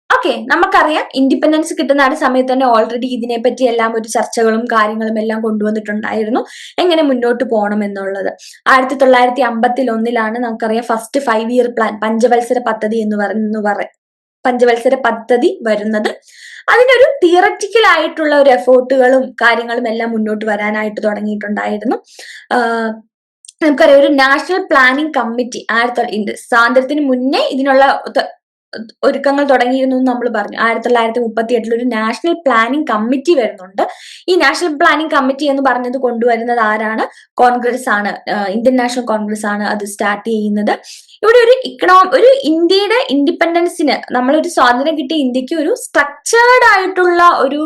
ഓക്കെ, നമുക്കറിയാം ഇൻഡിപെൻഡൻസ് കിട്ടുന്ന ആ സമയത്ത് തന്നെ ഓൾറെഡി ഇതിനെപ്പറ്റി എല്ലാം ഒരു ചർച്ചകളും കാര്യങ്ങളും എല്ലാം കൊണ്ടുവന്നിട്ടുണ്ടായിരുന്നു, എങ്ങനെ മുന്നോട്ട് പോകണം എന്നുള്ളത്. 1951 നമുക്കറിയാം ഫസ്റ്റ് 5 ഇയർ പ്ലാൻ പഞ്ചവത്സര പദ്ധതി പഞ്ചവത്സര പദ്ധതി വരുന്നത്. അതിനൊരു തിയററ്റിക്കൽ ആയിട്ടുള്ള ഒരു എഫേർട്ടുകളും കാര്യങ്ങളും എല്ലാം മുന്നോട്ട് വരാനായിട്ട് തുടങ്ങിയിട്ടുണ്ടായിരുന്നു. നമുക്കറിയാം ഒരു നാഷണൽ പ്ലാനിംഗ് കമ്മിറ്റി സ്വാതന്ത്ര്യത്തിന് മുന്നേ ഇതിനുള്ള ഒരുക്കങ്ങൾ തുടങ്ങിയിരുന്നു എന്ന് നമ്മൾ പറഞ്ഞു. 1938 ഒരു നാഷണൽ പ്ലാനിംഗ് കമ്മിറ്റി വരുന്നുണ്ട്. ഈ നാഷണൽ പ്ലാനിംഗ് കമ്മിറ്റി എന്ന് പറഞ്ഞത് കൊണ്ടുവരുന്നത് ആരാണ്? കോൺഗ്രസ് ആണ്, ഇന്ത്യൻ നാഷണൽ കോൺഗ്രസ് ആണ് അത് സ്റ്റാർട്ട് ചെയ്യുന്നത്. ഇവിടെ ഒരു ഇന്ത്യയുടെ ഇൻഡിപെൻഡൻസിന്, നമ്മളൊരു സ്വാതന്ത്ര്യം കിട്ടിയ ഇന്ത്യക്ക് ഒരു സ്ട്രക്ചേർഡ് ആയിട്ടുള്ള ഒരു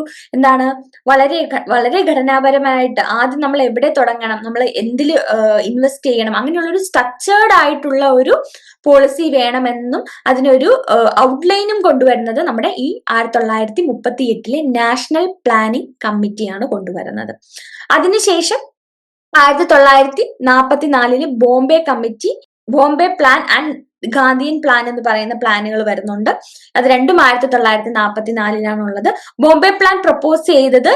വളരെ വളരെ ഘടനാപരമായിട്ട് ആദ്യം നമ്മൾ എവിടെ തുടങ്ങണം, നമ്മൾ എന്തിൽ ഇൻവെസ്റ്റ് ചെയ്യണം, അങ്ങനെയുള്ള ഒരു സ്ട്രക്ചേർഡ് ആയിട്ടുള്ള ഒരു പോളിസി വേണമെന്നും അതിനൊരു ഔട്ട്ലൈനും കൊണ്ടുവരുന്നത് നമ്മുടെ ഈ 1938 നാഷണൽ പ്ലാനിംഗ് കമ്മിറ്റിയാണ് കൊണ്ടുവരുന്നത്. അതിനുശേഷം 1944 Bombay plan and Gandhian plan എന്ന് പറയുന്ന പ്ലാനുകൾ വരുന്നുണ്ട്. അത് രണ്ടും 1944 ഉള്ളത്. ബോംബെ പ്ലാൻ പ്രപ്പോസ് ചെയ്തത്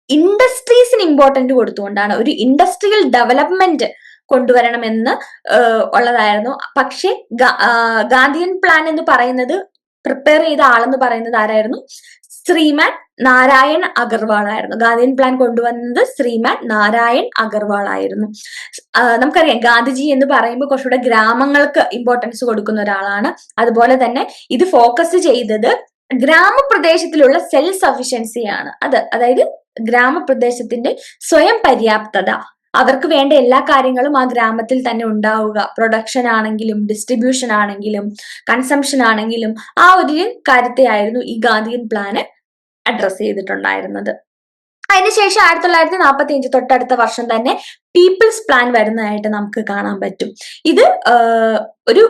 ഇൻഡസ്ട്രീസിന് ഇമ്പോർട്ടന്റ് കൊടുത്തുകൊണ്ടാണ്, ഒരു ഇൻഡസ്ട്രിയൽ ഡെവലപ്മെന്റ് കൊണ്ടുവരണമെന്ന് ഉള്ളതായിരുന്നു. പക്ഷെ ഗാന്ധിയൻ പ്ലാൻ എന്ന് പറയുന്നത് പ്രിപ്പയർ ചെയ്ത ആളെന്ന് പറയുന്നത് ആരായിരുന്നു? ശ്രീമാൻ നാരായൺ അഗർവാൾ ആയിരുന്നു. ഗാന്ധിയൻ പ്ലാൻ കൊണ്ടുവന്നത് ശ്രീമാൻ നാരായൺ അഗർവാൾ ആയിരുന്നു. നമുക്കറിയാം ഗാന്ധിജി എന്ന് പറയുമ്പോൾ കുറച്ചുകൂടെ ഗ്രാമങ്ങൾക്ക് ഇമ്പോർട്ടൻസ് കൊടുക്കുന്ന ഒരാളാണ്. അതുപോലെ തന്നെ ഇത് ഫോക്കസ് ചെയ്തത് ഗ്രാമപ്രദേശത്തിലുള്ള സെൽഫ് സഫിഷ്യൻസിയാണ്. അതായത് ഗ്രാമപ്രദേശത്തിന്റെ സ്വയം പര്യാപ്തത, അവർക്ക് വേണ്ട എല്ലാ കാര്യങ്ങളും ആ ഗ്രാമത്തിൽ തന്നെ ഉണ്ടാവുക. പ്രൊഡക്ഷൻ ആണെങ്കിലും ഡിസ്ട്രിബ്യൂഷൻ ആണെങ്കിലും കൺസംഷൻ ആണെങ്കിലും ആ ഒരു കാര്യത്തെയായിരുന്നു ഈ ഗാന്ധിയൻ പ്ലാന് അഡ്രസ് ചെയ്തിട്ടുണ്ടായിരുന്നത്. അതിനുശേഷം 1945 തൊട്ടടുത്ത വർഷം തന്നെ പീപ്പിൾസ് പ്ലാൻ വരുന്നതായിട്ട് നമുക്ക് കാണാൻ പറ്റും. ഇത് ഒരു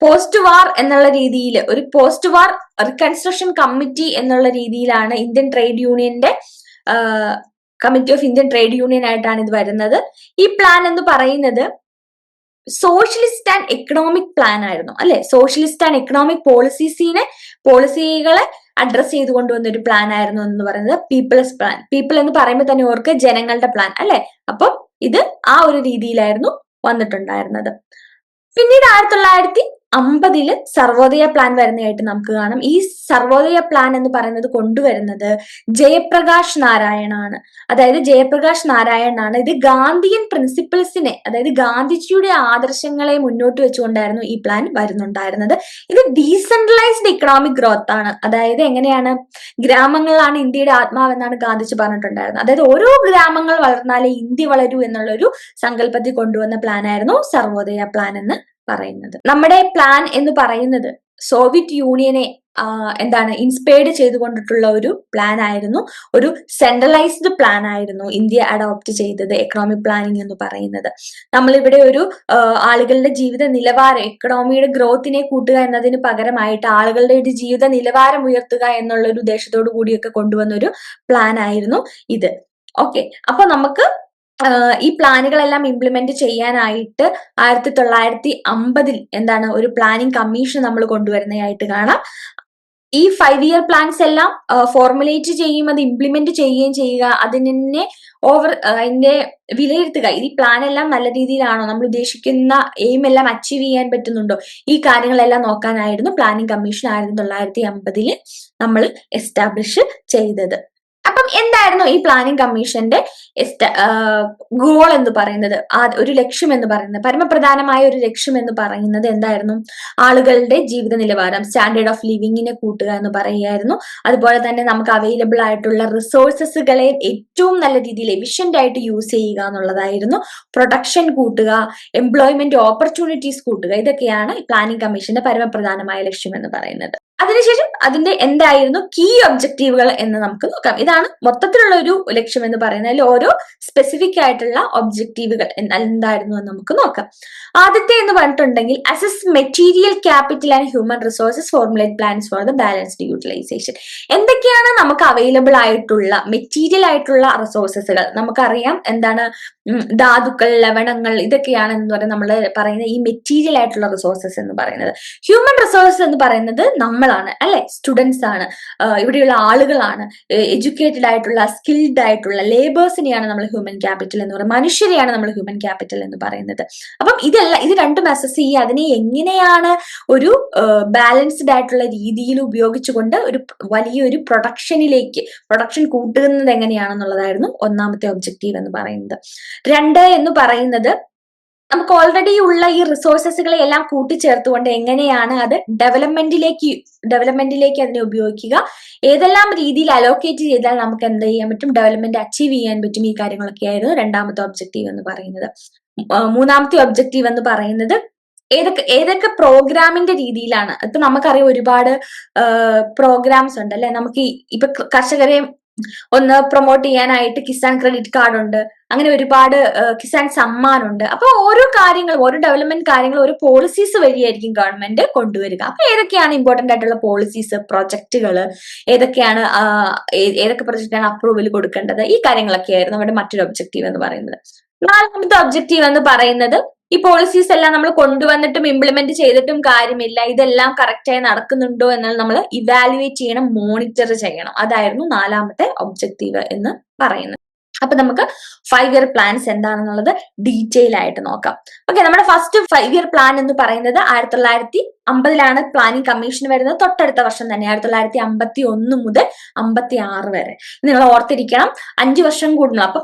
പോസ്റ്റ് വാർ എന്നുള്ള രീതിയിൽ, ഒരു പോസ്റ്റ് വാർ റികൺസ്ട്രക്ഷൻ കമ്മിറ്റി എന്നുള്ള രീതിയിലാണ് ഇന്ത്യൻ ട്രേഡ് യൂണിയന്റെ committee of Indian trade union ആയിട്ടാണ് ഇത് വരുന്നത്. ഈ പ്ലാൻ എന്ന് പറയുന്നത് സോഷ്യലിസ്റ്റ് ആൻഡ് എക്കണോമിക് പ്ലാൻ ആയിരുന്നു, അല്ലെ? സോഷ്യലിസ്റ്റ് ആൻഡ് എക്കണോമിക് പോളിസികളെ അഡ്രസ് ചെയ്ത് കൊണ്ടുവന്ന ഒരു പ്ലാൻ ആയിരുന്നു എന്ന് പറയുന്നത് പീപ്പിൾസ് പ്ലാൻ. പീപ്പിൾ എന്ന് പറയുമ്പോൾ തന്നെ ഓർക്ക് ജനങ്ങളുടെ പ്ലാൻ, അല്ലെ? അപ്പം ഇത് ആ ഒരു രീതിയിലായിരുന്നു വന്നിട്ടുണ്ടായിരുന്നത്. പിന്നീട് 1950 സർവോദയ പ്ലാൻ വരുന്നതായിട്ട് നമുക്ക് കാണാം. ഈ സർവോദയ പ്ലാൻ എന്ന് പറയുന്നത് കൊണ്ടുവരുന്നത് ജയപ്രകാശ് നാരായണാണ്. അതായത് ജയപ്രകാശ് നാരായണാണ് ഇത് ഗാന്ധിയൻ പ്രിൻസിപ്പിൾസിനെ, അതായത് ഗാന്ധിജിയുടെ ആദർശങ്ങളെ മുന്നോട്ട് വെച്ചുകൊണ്ടായിരുന്നു ഈ പ്ലാൻ വരുന്നുണ്ടായിരുന്നത്. ഇത് ഡീസെൻട്രലൈസ്ഡ് ഇക്കണോമിക് ഗ്രോത്ത് ആണ്. അതായത് എങ്ങനെയാണ്? ഗ്രാമങ്ങളാണ് ഇന്ത്യയുടെ ആത്മാവെന്നാണ് ഗാന്ധിജി പറഞ്ഞിട്ടുണ്ടായിരുന്നത്. അതായത് ഓരോ ഗ്രാമങ്ങൾ വളർന്നാലേ ഇന്ത്യ വളരൂ എന്നുള്ളൊരു സങ്കല്പത്തിൽ കൊണ്ടുവന്ന പ്ലാൻ ആയിരുന്നു സർവോദയ പ്ലാൻ എന്ന് പറയുന്നത്. നമ്മുടെ പ്ലാൻ എന്ന് പറയുന്നത് സോവിയറ്റ് യൂണിയനെ ഇൻസ്പയർഡ് ചെയ്തുകൊണ്ടിട്ടുള്ള ഒരു പ്ലാൻ ആയിരുന്നു. ഒരു സെൻട്രലൈസ്ഡ് പ്ലാൻ ആയിരുന്നു ഇന്ത്യ അഡോപ്റ്റ് ചെയ്തത് എക്കണോമിക് പ്ലാനിങ് എന്ന് പറയുന്നത്. നമ്മളിവിടെ ഒരു ആളുകളുടെ ജീവിത നിലവാരം, എക്കണോമിയുടെ ഗ്രോത്തിനെ കൂട്ടുക എന്നതിന് പകരമായിട്ട് ആളുകളുടെ ഒരു ജീവിത നിലവാരം ഉയർത്തുക എന്നുള്ള ഒരു ഉദ്ദേശത്തോടു കൂടിയൊക്കെ കൊണ്ടുവന്ന ഒരു പ്ലാൻ ആയിരുന്നു ഇത്. ഓക്കെ, അപ്പൊ നമുക്ക് ഈ പ്ലാനുകളെല്ലാം ഇംപ്ലിമെന്റ് ചെയ്യാനായിട്ട് 1950 ഒരു പ്ലാനിംഗ് കമ്മീഷൻ നമ്മൾ കൊണ്ടുവരുന്നതായിട്ട് കാണാം. ഈ 5 ഇയർ പ്ലാൻസ് എല്ലാം ഫോർമുലേറ്റ് ചെയ്യും, അത് ഇംപ്ലിമെന്റ് ചെയ്യുകയും ചെയ്യുക, അതിനെ അതിന്റെ വിലയിരുത്തുക. ഈ പ്ലാൻ എല്ലാം നല്ല രീതിയിലാണോ, നമ്മൾ ഉദ്ദേശിക്കുന്ന എയിം എല്ലാം അച്ചീവ് ചെയ്യാൻ പറ്റുന്നുണ്ടോ, ഈ കാര്യങ്ങളെല്ലാം നോക്കാനായിരുന്നു പ്ലാനിംഗ് കമ്മീഷൻ 1950 നമ്മൾ എസ്റ്റാബ്ലിഷ് ചെയ്തത്. അപ്പം എന്തായിരുന്നു ഈ പ്ലാനിംഗ് കമ്മീഷന്റെ ഗോൾ എന്ന് പറയുന്നത്, ഒരു ലക്ഷ്യം എന്ന് പറയുന്നത്, പരമപ്രധാനമായ ഒരു ലക്ഷ്യം എന്ന് പറയുന്നത് എന്തായിരുന്നു? ആളുകളുടെ ജീവിത നിലവാരം, സ്റ്റാൻഡേർഡ് ഓഫ് ലിവിങ്ങിനെ കൂട്ടുക എന്ന് പറയുകയായിരുന്നു. അതുപോലെ തന്നെ നമുക്ക് അവൈലബിൾ ആയിട്ടുള്ള റിസോഴ്സസുകളെ ഏറ്റവും നല്ല രീതിയിൽ എഫിഷ്യന്റ് ആയിട്ട് യൂസ് ചെയ്യുക എന്നുള്ളതായിരുന്നു. പ്രൊഡക്ഷൻ കൂട്ടുക, എംപ്ലോയ്മെന്റ് ഓപ്പർച്യൂണിറ്റീസ് കൂട്ടുക, ഇതൊക്കെയാണ് പ്ലാനിംഗ് കമ്മീഷന്റെ പരമപ്രധാനമായ ലക്ഷ്യം എന്ന് പറയുന്നത്. അതിനുശേഷം അതിന്റെ എന്തായിരുന്നു കീ ഒബ്ജക്റ്റീവുകൾ എന്ന് നമുക്ക് നോക്കാം. ഇതാണ് മൊത്തത്തിലുള്ള ഒരു ലക്ഷ്യം എന്ന് പറയുന്നത്. അതിൽ ഓരോ സ്പെസിഫിക് ആയിട്ടുള്ള ഒബ്ജക്റ്റീവുകൾ എന്തായിരുന്നു എന്ന് നമുക്ക് നോക്കാം. ആദ്യത്തെ എന്ന് പറഞ്ഞിട്ടുണ്ടെങ്കിൽ assess material capital and human resources, formulate plans for the balanced utilization. എന്തൊക്കെയാണ് നമുക്ക് അവൈലബിൾ ആയിട്ടുള്ള മെറ്റീരിയൽ ആയിട്ടുള്ള റിസോഴ്സസുകൾ? നമുക്കറിയാം എന്താണ് ധാതുക്കൾ, ലവണങ്ങൾ, ഇതൊക്കെയാണ് എന്ന് പറയുന്നത് നമ്മൾ പറയുന്ന ഈ മെറ്റീരിയൽ ആയിട്ടുള്ള റിസോഴ്സസ് എന്ന് പറയുന്നത്. ഹ്യൂമൻ റിസോഴ്സസ് എന്ന് പറയുന്നത് നമ്മളാണ്, അല്ലെ? സ്റ്റുഡൻസ് ആണ്, ഇവിടെയുള്ള ആളുകളാണ്, എഡ്യൂക്കേറ്റഡ് ആയിട്ടുള്ള സ്കിൽഡ് ആയിട്ടുള്ള ലേബേഴ്സിനെയാണ് നമ്മൾ ഹ്യൂമൻ ക്യാപിറ്റൽ എന്ന് പറയുന്നത്, മനുഷ്യരെയാണ് നമ്മൾ ഹ്യൂമൻ ക്യാപിറ്റൽ എന്ന് പറയുന്നത്. അപ്പം ഇത് രണ്ടും അസസ് ചെയ്യുക, അതിനെ എങ്ങനെയാണ് ഒരു ബാലൻസ്ഡ് ആയിട്ടുള്ള രീതിയിൽ ഉപയോഗിച്ചുകൊണ്ട് ഒരു വലിയൊരു പ്രൊഡക്ഷൻ കൂട്ടുന്നത് എങ്ങനെയാണെന്നുള്ളതായിരുന്നു ഒന്നാമത്തെ ഒബ്ജക്റ്റീവ് എന്ന് പറയുന്നത്. 2 എന്ന് പറയുന്നത് നമുക്ക് ഓൾറെഡി ഉള്ള ഈ റിസോഴ്സസുകളെ എല്ലാം കൂട്ടിച്ചേർത്തുകൊണ്ട് എങ്ങനെയാണ് അത് ഡെവലപ്മെന്റിലേക്ക് അതിനെ ഉപയോഗിക്കുക, ഏതെല്ലാം രീതിയിൽ അലോക്കേറ്റ് ചെയ്താൽ നമുക്ക് എന്ത് ചെയ്യാൻ പറ്റും, ഡെവലപ്മെന്റ് അച്ചീവ് ചെയ്യാൻ പറ്റും, ഈ കാര്യങ്ങളൊക്കെ ആയിരുന്നു രണ്ടാമത്തെ ഒബ്ജക്റ്റീവ് എന്ന് പറയുന്നത്. മൂന്നാമത്തെ ഒബ്ജക്റ്റീവ് എന്ന് പറയുന്നത് ഏതൊക്കെ പ്രോഗ്രാമിന്റെ രീതിയിലാണ്. ഇപ്പൊ നമുക്കറിയാം ഒരുപാട് പ്രോഗ്രാംസ് ഉണ്ട്, അല്ലെ? നമുക്ക് ഇപ്പൊ കർഷകരെ ഒന്ന് പ്രൊമോട്ട് ചെയ്യാനായിട്ട് കിസാൻ ക്രെഡിറ്റ് കാർഡ് ഉണ്ട്, അങ്ങനെ ഒരുപാട് കിസാൻ സമ്മാൻ ഉണ്ട്. അപ്പൊ ഓരോ ഡെവലപ്മെന്റ് കാര്യങ്ങൾ ഓരോ പോളിസീസ് വഴിയായിരിക്കും ഗവൺമെന്റ് കൊണ്ടുവരിക. അപ്പൊ ഏതൊക്കെയാണ് ഇമ്പോർട്ടന്റ് ആയിട്ടുള്ള പോളിസീസ്, പ്രൊജക്ടുകൾ, ഏതൊക്കെ പ്രൊജക്റ്റാണ് അപ്രൂവൽ കൊടുക്കേണ്ടത്, ഈ കാര്യങ്ങളൊക്കെ ആയിരുന്നു നമ്മുടെ മറ്റൊരു ഒബ്ജക്റ്റീവ് എന്ന് പറയുന്നത്. നാലാമത്തെ ഒബ്ജക്റ്റീവ് എന്ന് പറയുന്നത് ഈ പോളിസീസ് എല്ലാം നമ്മൾ കൊണ്ടുവന്നിട്ടും ഇംപ്ലിമെന്റ് ചെയ്തിട്ടും കാര്യമില്ല, ഇതെല്ലാം കറക്റ്റായി നടക്കുന്നുണ്ടോ എന്നാൽ നമ്മൾ ഇവാലുവേറ്റ് ചെയ്യണം, മോണിറ്റർ ചെയ്യണം. അതായിരുന്നു നാലാമത്തെ ഒബ്ജക്റ്റീവ് എന്ന് പറയുന്നത്. അപ്പൊ നമുക്ക് 5 ഇയർ പ്ലാൻസ് എന്താണെന്നുള്ളത് ഡീറ്റെയിൽ ആയിട്ട് നോക്കാം. ഓക്കെ, നമ്മുടെ ഫസ്റ്റ് 5 ഇയർ പ്ലാൻ എന്ന് പറയുന്നത് 1950 പ്ലാനിംഗ് കമ്മീഷൻ വരുന്നത്. തൊട്ടടുത്ത വർഷം തന്നെ 1951 മുതൽ 56 വരെ. നിങ്ങൾ ഓർത്തിരിക്കണം, 5 വർഷം കൂടുന്നു. അപ്പൊ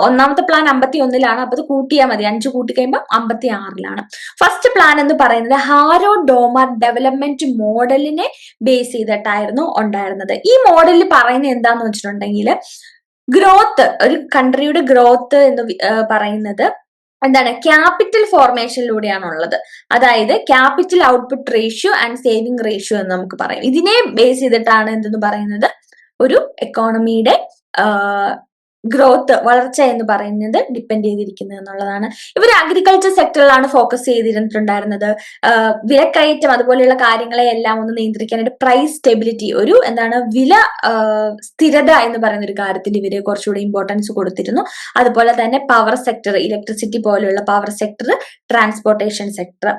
ഒന്നാമത്തെ പ്ലാൻ 51 അപ്പൊ അത് കൂട്ടിയാൽ മതി, 5 കൂട്ടി കഴിയുമ്പോൾ 56 ഫസ്റ്റ് പ്ലാൻ എന്ന് പറയുന്നത് ഹാരോ ഡോമർ ഡെവലപ്മെന്റ് മോഡലിനെ ബേസ് ചെയ്തിട്ടായിരുന്നു ഉണ്ടായിരുന്നത്. ഈ മോഡലിൽ പറയുന്നത് എന്താന്ന് വെച്ചിട്ടുണ്ടെങ്കിൽ ഗ്രോത്ത്, ഒരു കൺട്രിയുടെ ഗ്രോത്ത് എന്ന് പറയുന്നത് എന്താണ്, ക്യാപിറ്റൽ ഫോർമേഷനിലൂടെയാണ് ഉള്ളത്. അതായത് capital output ratio and saving ratio എന്ന് നമുക്ക് പറയാം. ഇതിനെ ബേസ് ചെയ്തിട്ടാണ് എന്തെന്ന് പറയുന്നത് ഒരു എക്കോണമിയുടെ ഗ്രോത്ത്, വളർച്ച എന്ന് പറയുന്നത് ഡിപ്പെൻഡ് ചെയ്തിരിക്കുന്നത് എന്നുള്ളതാണ്. ഇവർ അഗ്രികൾച്ചർ സെക്ടറിലാണ് ഫോക്കസ് ചെയ്തിരുന്നിട്ടുണ്ടായിരുന്നത്. വിലക്കയറ്റം അതുപോലെയുള്ള കാര്യങ്ങളെ എല്ലാം ഒന്ന് നിയന്ത്രിക്കാനായിട്ട് പ്രൈസ് സ്റ്റെബിലിറ്റി, ഒരു വില സ്ഥിരത എന്ന് പറയുന്ന ഒരു കാര്യത്തിൽ ഇവര് കുറച്ചുകൂടി ഇമ്പോർട്ടൻസ് കൊടുത്തിരുന്നു. അതുപോലെ തന്നെ പവർ സെക്ടർ, ഇലക്ട്രിസിറ്റി പോലെയുള്ള പവർ സെക്ടർ, ട്രാൻസ്പോർട്ടേഷൻ സെക്ടർ,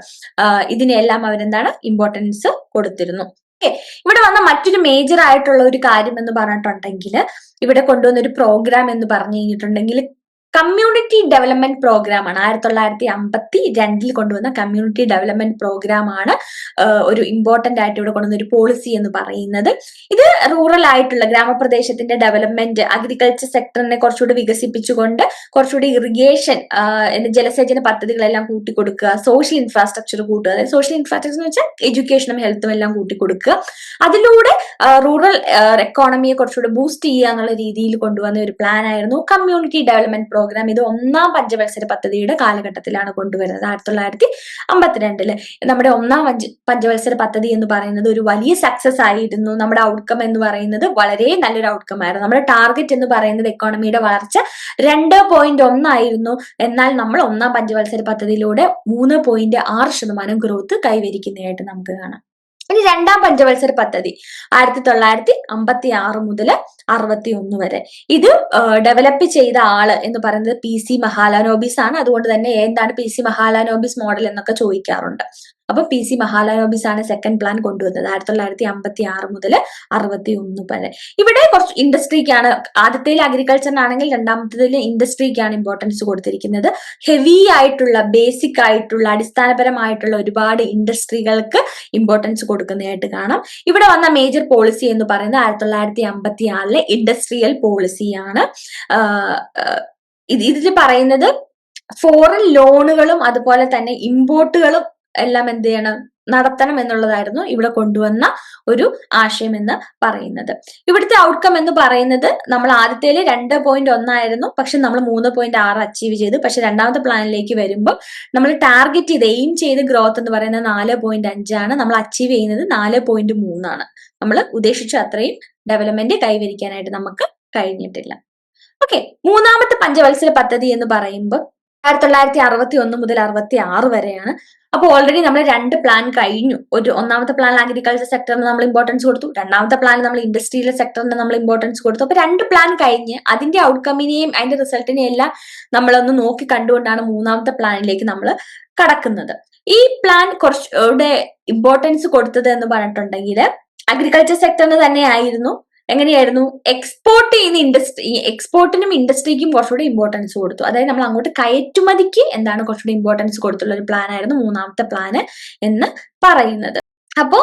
ഇതിനെല്ലാം അവരെന്താണ് ഇമ്പോർട്ടൻസ് കൊടുത്തിരുന്നു. ഇവിടെ വന്ന മറ്റൊരു മേജർ ആയിട്ടുള്ള ഒരു കാര്യം എന്ന് പറഞ്ഞിട്ടുണ്ടെങ്കിൽ ഇവിടെ കൊണ്ടുവന്ന ഒരു പ്രോഗ്രാം എന്ന് പറഞ്ഞു കഴിഞ്ഞിട്ടുണ്ടെങ്കിൽ കമ്മ്യൂണിറ്റി ഡെവലപ്മെന്റ് പ്രോഗ്രാം ആണ്. 1952 കൊണ്ടുവന്ന കമ്മ്യൂണിറ്റി ഡെവലപ്മെന്റ് പ്രോഗ്രാം ആണ് ഒരു ഇമ്പോർട്ടന്റ് ആയിട്ട് ഇവിടെ കൊണ്ടുവന്ന ഒരു പോളിസി എന്ന് പറയുന്നത്. ഇത് റൂറൽ ആയിട്ടുള്ള ഗ്രാമപ്രദേശത്തിന്റെ ഡെവലപ്മെന്റ്, അഗ്രികൾച്ചർ സെക്ടറിനെ കുറച്ചുകൂടി വികസിപ്പിച്ചുകൊണ്ട് കുറച്ചുകൂടി ഇറിഗേഷൻ, ജലസേചന പദ്ധതികളെല്ലാം കൂട്ടിക്കൊടുക്കുക, സോഷ്യൽ ഇൻഫ്രാസ്ട്രക്ചർ കൂട്ടുക. അതായത് സോഷ്യൽ ഇൻഫ്രാസ്ട്രക്ചർ എന്ന് വെച്ചാൽ എഡ്യൂക്കേഷനും ഹെൽത്തും എല്ലാം കൂട്ടിക്കൊടുക്കുക. അതിലൂടെ റൂറൽ എക്കോണമിയെ കുറച്ചുകൂടി ബൂസ്റ്റ് ചെയ്യുക എന്നുള്ള രീതിയിൽ കൊണ്ടുവന്ന ഒരു പ്ലാൻ ആയിരുന്നു കമ്മ്യൂണിറ്റി ഡെവലപ്മെന്റ് പ്രോഗ്രാം. ഇത് ഒന്നാം പഞ്ചവത്സര പദ്ധതിയുടെ കാലഘട്ടത്തിലാണ് കൊണ്ടുവരുന്നത്. 1952 നമ്മുടെ ഒന്നാം പഞ്ചവത്സര പദ്ധതി എന്ന് പറയുന്നത് ഒരു വലിയ സക്സസ് ആയിരുന്നു. നമ്മുടെ ഔട്ട്കം എന്ന് പറയുന്നത് വളരെ നല്ലൊരു ഔട്ട്കം ആയിരുന്നു. നമ്മുടെ ടാർഗറ്റ് എന്ന് പറയുന്നത് എക്കോണമിയുടെ വളർച്ച 2.1 ആയിരുന്നു. എന്നാൽ നമ്മൾ ഒന്നാം പഞ്ചവത്സര പദ്ധതിയിലൂടെ 3.6% ഗ്രോത്ത് കൈവരിക്കുന്നതായിട്ട് നമുക്ക് കാണാം. ഇനി രണ്ടാം പഞ്ചവത്സര പദ്ധതി 1956 മുതൽ 61 വരെ. ഇത് ഡെവലപ്പ് ചെയ്ത ആള് എന്ന് പറയുന്നത് PC മഹാലനോബിസ് ആണ്. അതുകൊണ്ട് തന്നെ എന്താണ് PC മഹാലനോബിസ് മോഡൽ എന്നൊക്കെ ചോദിക്കാറുണ്ട്. അപ്പൊ PC മഹാലനോബിസ് ആണ് സെക്കൻഡ് പ്ലാൻ കൊണ്ടുവന്നത് 1956 മുതൽ 61 വരെ. ഇവിടെ കുറച്ച് ഇൻഡസ്ട്രിക്കാണ്, ആദ്യത്തേൽ അഗ്രികൾച്ചറിനാണെങ്കിൽ രണ്ടാമത്തേതിൽ ഇൻഡസ്ട്രിക്കാണ് ഇമ്പോർട്ടൻസ് കൊടുത്തിരിക്കുന്നത്. ഹെവി ആയിട്ടുള്ള ബേസിക് ആയിട്ടുള്ള അടിസ്ഥാനപരമായിട്ടുള്ള ഒരുപാട് ഇൻഡസ്ട്രികൾക്ക് ഇമ്പോർട്ടൻസ് കൊടുക്കുന്നതായിട്ട് കാണാം. ഇവിടെ വന്ന മേജർ പോളിസി എന്ന് പറയുന്നത് 1956 ഇൻഡസ്ട്രിയൽ പോളിസിയാണ്. ഇതിൽ പറയുന്നത് ഫോറിൻ ലോണുകളും അതുപോലെ തന്നെ ഇമ്പോർട്ടുകളും എല്ലാം എന്ത് ചെയ്യണം, നടത്തണം എന്നുള്ളതായിരുന്നു ഇവിടെ കൊണ്ടുവന്ന ഒരു ആശയം എന്ന് പറയുന്നത്. ഇവിടുത്തെ ഔട്ട്കം എന്ന് പറയുന്നത് നമ്മൾ ആദ്യത്തേല് 2.1 ആയിരുന്നു, പക്ഷെ നമ്മൾ 3.6 അച്ചീവ് ചെയ്തു. പക്ഷെ രണ്ടാമത്തെ പ്ലാനിലേക്ക് വരുമ്പോൾ നമ്മൾ ടാർഗറ്റ് ചെയ്ത് എയിം ചെയ്ത് ഗ്രോത്ത് എന്ന് പറയുന്നത് 4.5 ആണ്. നമ്മൾ അച്ചീവ് ചെയ്യുന്നത് 4.3 ആണ്. നമ്മൾ ഉദ്ദേശിച്ച അത്രയും ഡെവലപ്മെന്റ് കൈവരിക്കാനായിട്ട് നമുക്ക് കഴിഞ്ഞിട്ടില്ല. ഓക്കെ, മൂന്നാമത്തെ പഞ്ചവത്സര പദ്ധതി എന്ന് പറയുമ്പോൾ 1961 മുതൽ 66 വരെയാണ്. അപ്പോൾ ഓൾറെഡി നമ്മൾ 2 പ്ലാൻ കഴിഞ്ഞു. ഒന്നാമത്തെ പ്ലാൻ അഗ്രികൾച്ചർ സെക്ടറിന് നമ്മൾ ഇമ്പോർട്ടൻസ് കൊടുത്തു, രണ്ടാമത്തെ പ്ലാൻ നമ്മൾ ഇൻഡസ്ട്രിയൽ സെക്ടറിന് നമ്മൾ ഇമ്പോർട്ടൻസ് കൊടുത്തു. അപ്പൊ 2 പ്ലാൻ കഴിഞ്ഞ് അതിന്റെ ഔട്ട്കമ്മിനെയും അതിന്റെ റിസൾട്ടിനെയും എല്ലാം നമ്മളൊന്ന് നോക്കി കണ്ടുകൊണ്ടാണ് മൂന്നാമത്തെ പ്ലാനിലേക്ക് നമ്മൾ കടക്കുന്നത്. ഈ പ്ലാൻ കുറച്ചുകൂടെ ഇമ്പോർട്ടൻസ് കൊടുത്തത് എന്ന് പറഞ്ഞിട്ടുണ്ടെങ്കിൽ അഗ്രികൾച്ചർ സെക്ടറിന് തന്നെ ആയിരുന്നു. എങ്ങനെയായിരുന്നു, എക്സ്പോർട്ട് ചെയ്യുന്ന ഇൻഡസ്ട്രി, എക്സ്പോർട്ടിനും ഇൻഡസ്ട്രിക്കും കുറച്ചുകൂടി ഇമ്പോർട്ടൻസ് കൊടുത്തു. അതായത് നമ്മൾ അങ്ങോട്ട് കയറ്റുമതിക്ക് എന്താണ് കുറച്ചുകൂടി ഇമ്പോർട്ടൻസ് കൊടുത്തുള്ള ഒരു പ്ലാൻ ആയിരുന്നു മൂന്നാമത്തെ പ്ലാന് എന്ന് പറയുന്നത്. അപ്പോ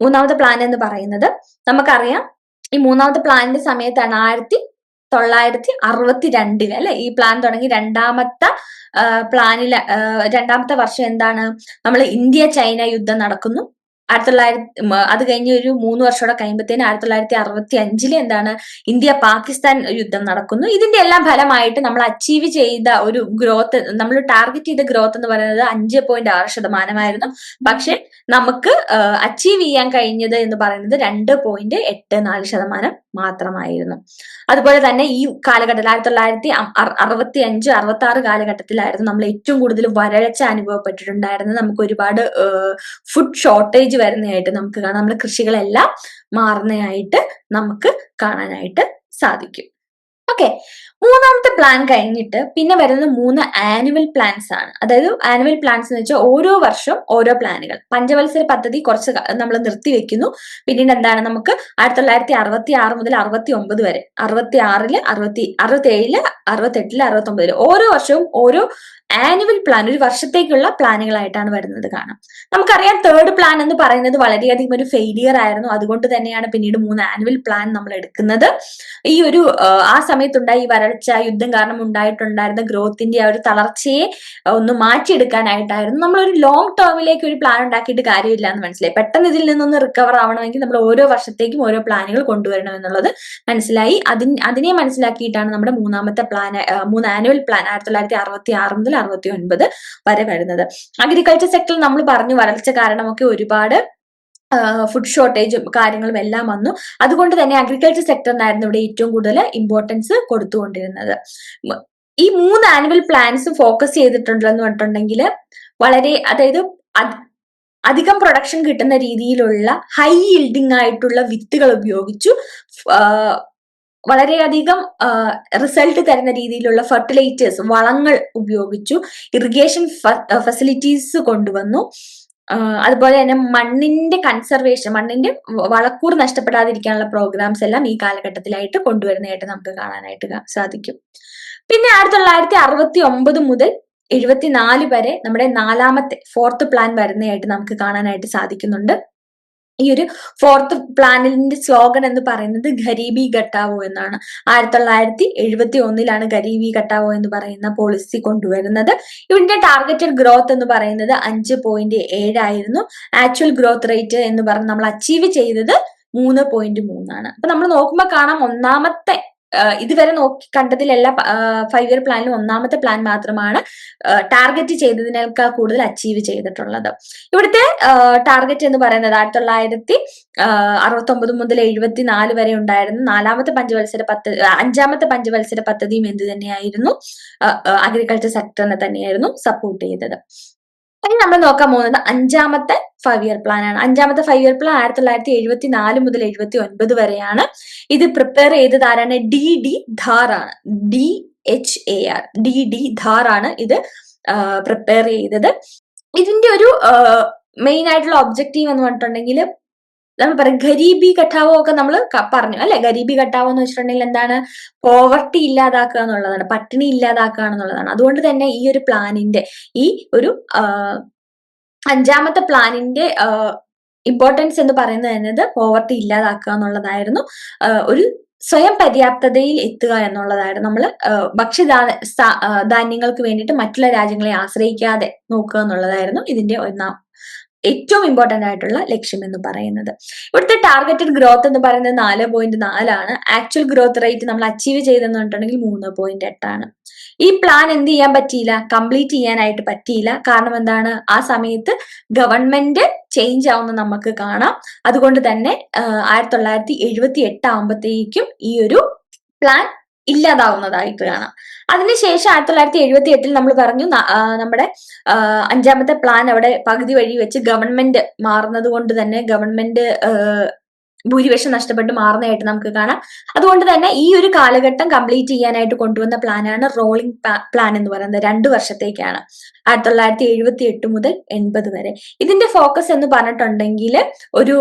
മൂന്നാമത്തെ പ്ലാൻ എന്ന് പറയുന്നത് നമുക്കറിയാം, ഈ മൂന്നാമത്തെ പ്ലാനിന്റെ സമയത്താണ് 1962 അല്ലെ ഈ പ്ലാൻ തുടങ്ങി. രണ്ടാമത്തെ പ്ലാനിലെ രണ്ടാമത്തെ വർഷം എന്താണ്, നമ്മൾ ഇന്ത്യ ചൈന യുദ്ധം നടക്കുന്നു. 1900 അത് കഴിഞ്ഞ് ഒരു 3 വർഷത്തോടെ കഴിയുമ്പോഴത്തേന് 1965 എന്താണ്, ഇന്ത്യ പാകിസ്ഥാൻ യുദ്ധം നടക്കുന്നു. ഇതിന്റെ എല്ലാം ഫലമായിട്ട് നമ്മൾ അച്ചീവ് ചെയ്ത ഒരു ഗ്രോത്ത്, നമ്മൾ ടാർഗറ്റ് ചെയ്ത ഗ്രോത്ത് എന്ന് പറയുന്നത് 5.6%. പക്ഷെ നമുക്ക് അച്ചീവ് ചെയ്യാൻ കഴിഞ്ഞത് എന്ന് പറയുന്നത് 2.84% മാത്രമായിരുന്നു. അതുപോലെ തന്നെ ഈ കാലഘട്ടത്തിൽ 1965-66 കാലഘട്ടത്തിലായിരുന്നു നമ്മൾ ഏറ്റവും കൂടുതൽ വരൾച്ച അനുഭവപ്പെട്ടിട്ടുണ്ടായിരുന്നത്. നമുക്ക് ഒരുപാട് ഫുഡ് ഷോർട്ടേജ് വരുന്നതായിട്ട് നമുക്ക് കാണാം. നമ്മുടെ കൃഷികളെല്ലാം മാറുന്നതായിട്ട് നമുക്ക് കാണാനായിട്ട് സാധിക്കും. ഓക്കെ, മൂന്നാമത്തെ പ്ലാൻ കഴിഞ്ഞിട്ട് പിന്നെ വരുന്ന 3 ആനുവൽ പ്ലാൻസ് ആണ്. അതായത് ആനുവൽ പ്ലാൻസ് എന്ന് വെച്ചാൽ ഓരോ വർഷം ഓരോ പ്ലാനുകൾ. പഞ്ചവത്സര പദ്ധതി കുറച്ച് നമ്മൾ നിർത്തിവെക്കുന്നു. പിന്നീട് എന്താണ്, നമുക്ക് 1966 മുതൽ 69 വരെ, 66-ല് 67-ല് 68-ല് 69-ല് ഓരോ വർഷവും ഓരോ ആനുവൽ പ്ലാൻ, ഒരു വർഷത്തേക്കുള്ള പ്ലാനുകളായിട്ടാണ് വരുന്നത് കാണാം. നമുക്കറിയാം തേർഡ് പ്ലാൻ എന്ന് പറയുന്നത് വളരെയധികം ഒരു ഫെയിലിയർ ആയിരുന്നു. അതുകൊണ്ട് തന്നെയാണ് പിന്നീട് 3 ആനുവൽ പ്ലാൻ നമ്മൾ എടുക്കുന്നത്. ഈ ഒരു ആ സമയത്തുണ്ടായ ഈ വരൾച്ച യുദ്ധം കാരണം ഉണ്ടായിട്ടുണ്ടായിരുന്ന ഗ്രോത്തിന്റെ ആ ഒരു തളർച്ചയെ ഒന്ന് മാറ്റിയെടുക്കാനായിട്ടായിരുന്നു. നമ്മൾ ഒരു ലോങ് ടേമിലേക്ക് ഒരു പ്ലാൻ ഉണ്ടാക്കിയിട്ട് കാര്യമില്ല എന്ന് മനസ്സിലായി. പെട്ടെന്ന് ഇതിൽ നിന്നൊന്ന് റിക്കവർ ആവണമെങ്കിൽ നമ്മൾ ഓരോ വർഷത്തേക്കും ഓരോ പ്ലാനുകൾ കൊണ്ടുവരണം എന്നുള്ളത് മനസ്സിലായി. അതിനെ മനസ്സിലാക്കിയിട്ടാണ് നമ്മുടെ മൂന്നാമത്തെ പ്ലാൻ, 3 ആനുവൽ പ്ലാൻ 1966 മുതൽ 69 വരെ വരുന്നത്. അഗ്രികൾച്ചർ സെക്ടറിൽ നമ്മൾ പറഞ്ഞു വരൾച്ച കാരണമൊക്കെ ഒരുപാട് ഫുഡ് ഷോർട്ടേജും കാര്യങ്ങളും എല്ലാം വന്നു. അതുകൊണ്ട് തന്നെ അഗ്രികൾച്ചർ സെക്ടറിനായിരുന്നു ഇവിടെ ഏറ്റവും കൂടുതൽ ഇമ്പോർട്ടൻസ് കൊടുത്തുകൊണ്ടിരുന്നത്. ഈ 3 ആനുവൽ പ്ലാൻസും ഫോക്കസ് ചെയ്തിട്ടുണ്ടെന്ന് പറഞ്ഞിട്ടുണ്ടെങ്കിൽ വളരെ, അതായത് അധികം പ്രൊഡക്ഷൻ കിട്ടുന്ന രീതിയിലുള്ള ഹൈ യിൽഡിംഗ് ആയിട്ടുള്ള വിത്തുകൾ ഉപയോഗിച്ചു, വളരെയധികം റിസൾട്ട് തരുന്ന രീതിയിലുള്ള ഫെർട്ടിലൈസേഴ്സ്, വളങ്ങൾ ഉപയോഗിച്ചു, ഇറിഗേഷൻ ഫെസിലിറ്റീസ് കൊണ്ടുവന്നു. അതുപോലെ തന്നെ മണ്ണിന്റെ കൺസർവേഷൻ, മണ്ണിന്റെ വളക്കൂർ നഷ്ടപ്പെടാതിരിക്കാനുള്ള പ്രോഗ്രാംസ് എല്ലാം ഈ കാലഘട്ടത്തിലായിട്ട് കൊണ്ടുവരുന്നതായിട്ട് നമുക്ക് കാണാനായിട്ട് സാധിക്കും. പിന്നെ 1969 മുതൽ 74 വരെ നമ്മുടെ ഫോർത്ത് പ്ലാൻ വരുന്നതായിട്ട് നമുക്ക് കാണാനായിട്ട് സാധിക്കുന്നുണ്ട്. ഈ ഒരു ഫോർത്ത് പ്ലാനിന്റെ സ്ലോഗൻ എന്ന് പറയുന്നത് ഗരീബി ഘട്ടാവോ എന്നാണ്. 1971 ഗരീബി ഘട്ടാവോ എന്ന് പറയുന്ന പോളിസി കൊണ്ടുവരുന്നത്. ഇതിന്റെ ടാർഗറ്റഡ് ഗ്രോത്ത് എന്ന് പറയുന്നത് 5.7 ആയിരുന്നു. ആക്ച്വൽ ഗ്രോത്ത് റേറ്റ് എന്ന് പറഞ്ഞ് നമ്മൾ അച്ചീവ് ചെയ്തത് 3.3 ആണ്. അപ്പൊ നമ്മൾ നോക്കുമ്പോൾ കാണാം, ഒന്നാമത്തെ ഇതുവരെ നോക്കി കണ്ടതിലെല്ലാം 5 ഇയർ പ്ലാനിലും ഒന്നാമത്തെ പ്ലാൻ മാത്രമാണ് ടാർഗറ്റ് ചെയ്തതിനേക്കാൾ കൂടുതൽ അച്ചീവ് ചെയ്തിട്ടുള്ളത്. ഇവിടുത്തെ ടാർഗറ്റ് എന്ന് പറയുന്നത് 1969 മുതൽ 74 വരെ ഉണ്ടായിരുന്നു. അഞ്ചാമത്തെ പഞ്ചവത്സര പദ്ധതിയും എന്ത് തന്നെയായിരുന്നു, അഗ്രികൾച്ചർ സെക്ടറിനെ തന്നെയായിരുന്നു സപ്പോർട്ട് ചെയ്തത്. ഇനി നമ്മൾ നോക്കാൻ പോകുന്നത് 5ാമത്തെ 5 ഇയർ പ്ലാൻ ആണ്. 5ാമത്തെ 5 ഇയർ പ്ലാൻ 1974 മുതൽ 79 വരെയാണ്. ഇത് പ്രിപ്പയർ ചെയ്തത് ആരാണ്, DD ധാർ ആണ്. DHAR DD ധാർ ആണ് ഇത് പ്രിപ്പയർ ചെയ്തത്. ഇതിന്റെ ഒരു മെയിൻ ആയിട്ടുള്ള ഒബ്ജക്റ്റീവ് എന്ന് പറഞ്ഞിട്ടുണ്ടെങ്കിൽ നമ്മൾ പറയും ഗരീബി ഘട്ടാവോ ഒക്കെ നമ്മൾ പറഞ്ഞു അല്ലെ. ഗരീബി ഘട്ടാവോ എന്ന് വെച്ചിട്ടുണ്ടെങ്കിൽ എന്താണ്, പോവർട്ടി ഇല്ലാതാക്കുക എന്നുള്ളതാണ്, പട്ടിണി ഇല്ലാതാക്കുക എന്നുള്ളതാണ്. അതുകൊണ്ട് തന്നെ ഈ ഒരു പ്ലാനിന്റെ, ഈ ഒരു അഞ്ചാമത്തെ പ്ലാനിന്റെ ഇമ്പോർട്ടൻസ് എന്ന് പറയുന്നത് പോവർട്ടി ഇല്ലാതാക്കുക എന്നുള്ളതായിരുന്നു. ഒരു സ്വയം പര്യാപ്തതയിൽ എത്തുക എന്നുള്ളതായിരുന്നു. നമ്മൾ ധാന്യങ്ങൾക്ക് വേണ്ടിയിട്ട് മറ്റുള്ള രാജ്യങ്ങളെ ആശ്രയിക്കാതെ നോക്കുക എന്നുള്ളതായിരുന്നു ഇതിന്റെ ഏറ്റവും ഇമ്പോർട്ടന്റ് ആയിട്ടുള്ള ലക്ഷ്യം എന്ന് പറയുന്നത്. ഇവിടുത്തെ ടാർഗറ്റഡ് ഗ്രോത്ത് എന്ന് പറയുന്നത് 4.4 ആക്ച്വൽ ഗ്രോത്ത് റേറ്റ് നമ്മൾ അച്ചീവ് ചെയ്തെന്ന് പറഞ്ഞിട്ടുണ്ടെങ്കിൽ 3.8 ഈ പ്ലാൻ എന്ത് ചെയ്യാൻ പറ്റിയില്ല, കംപ്ലീറ്റ് ചെയ്യാനായിട്ട് പറ്റിയില്ല. കാരണം എന്താണ്, ആ സമയത്ത് ഗവൺമെന്റ് ചേഞ്ച് ആവുന്ന നമുക്ക് കാണാം. അതുകൊണ്ട് തന്നെ 1978 ആകുമ്പോഴത്തേക്കും ഈ ഒരു പ്ലാൻ ഇല്ലാതാവുന്നതായിട്ട് കാണാം. അതിനുശേഷം 1978 നമ്മൾ പറഞ്ഞു നമ്മുടെ അഞ്ചാമത്തെ പ്ലാൻ അവിടെ പകുതി വഴി വെച്ച് ഗവൺമെന്റ് മാറുന്നത് കൊണ്ട് തന്നെ ഗവൺമെന്റ് ഭൂരിപക്ഷം നഷ്ടപ്പെട്ട് മാറുന്നതായിട്ട് നമുക്ക് കാണാം. അതുകൊണ്ട് തന്നെ ഈ ഒരു കാലഘട്ടം കംപ്ലീറ്റ് ചെയ്യാനായിട്ട് കൊണ്ടുവന്ന പ്ലാനാണ് റോളിംഗ് പ്ലാൻ എന്ന് പറയുന്നത്. 2 വർഷത്തേക്കാണ്, 1978 മുതൽ 80 വരെ. ഇതിന്റെ ഫോക്കസ് എന്ന് പറഞ്ഞിട്ടുണ്ടെങ്കിൽ ഒരു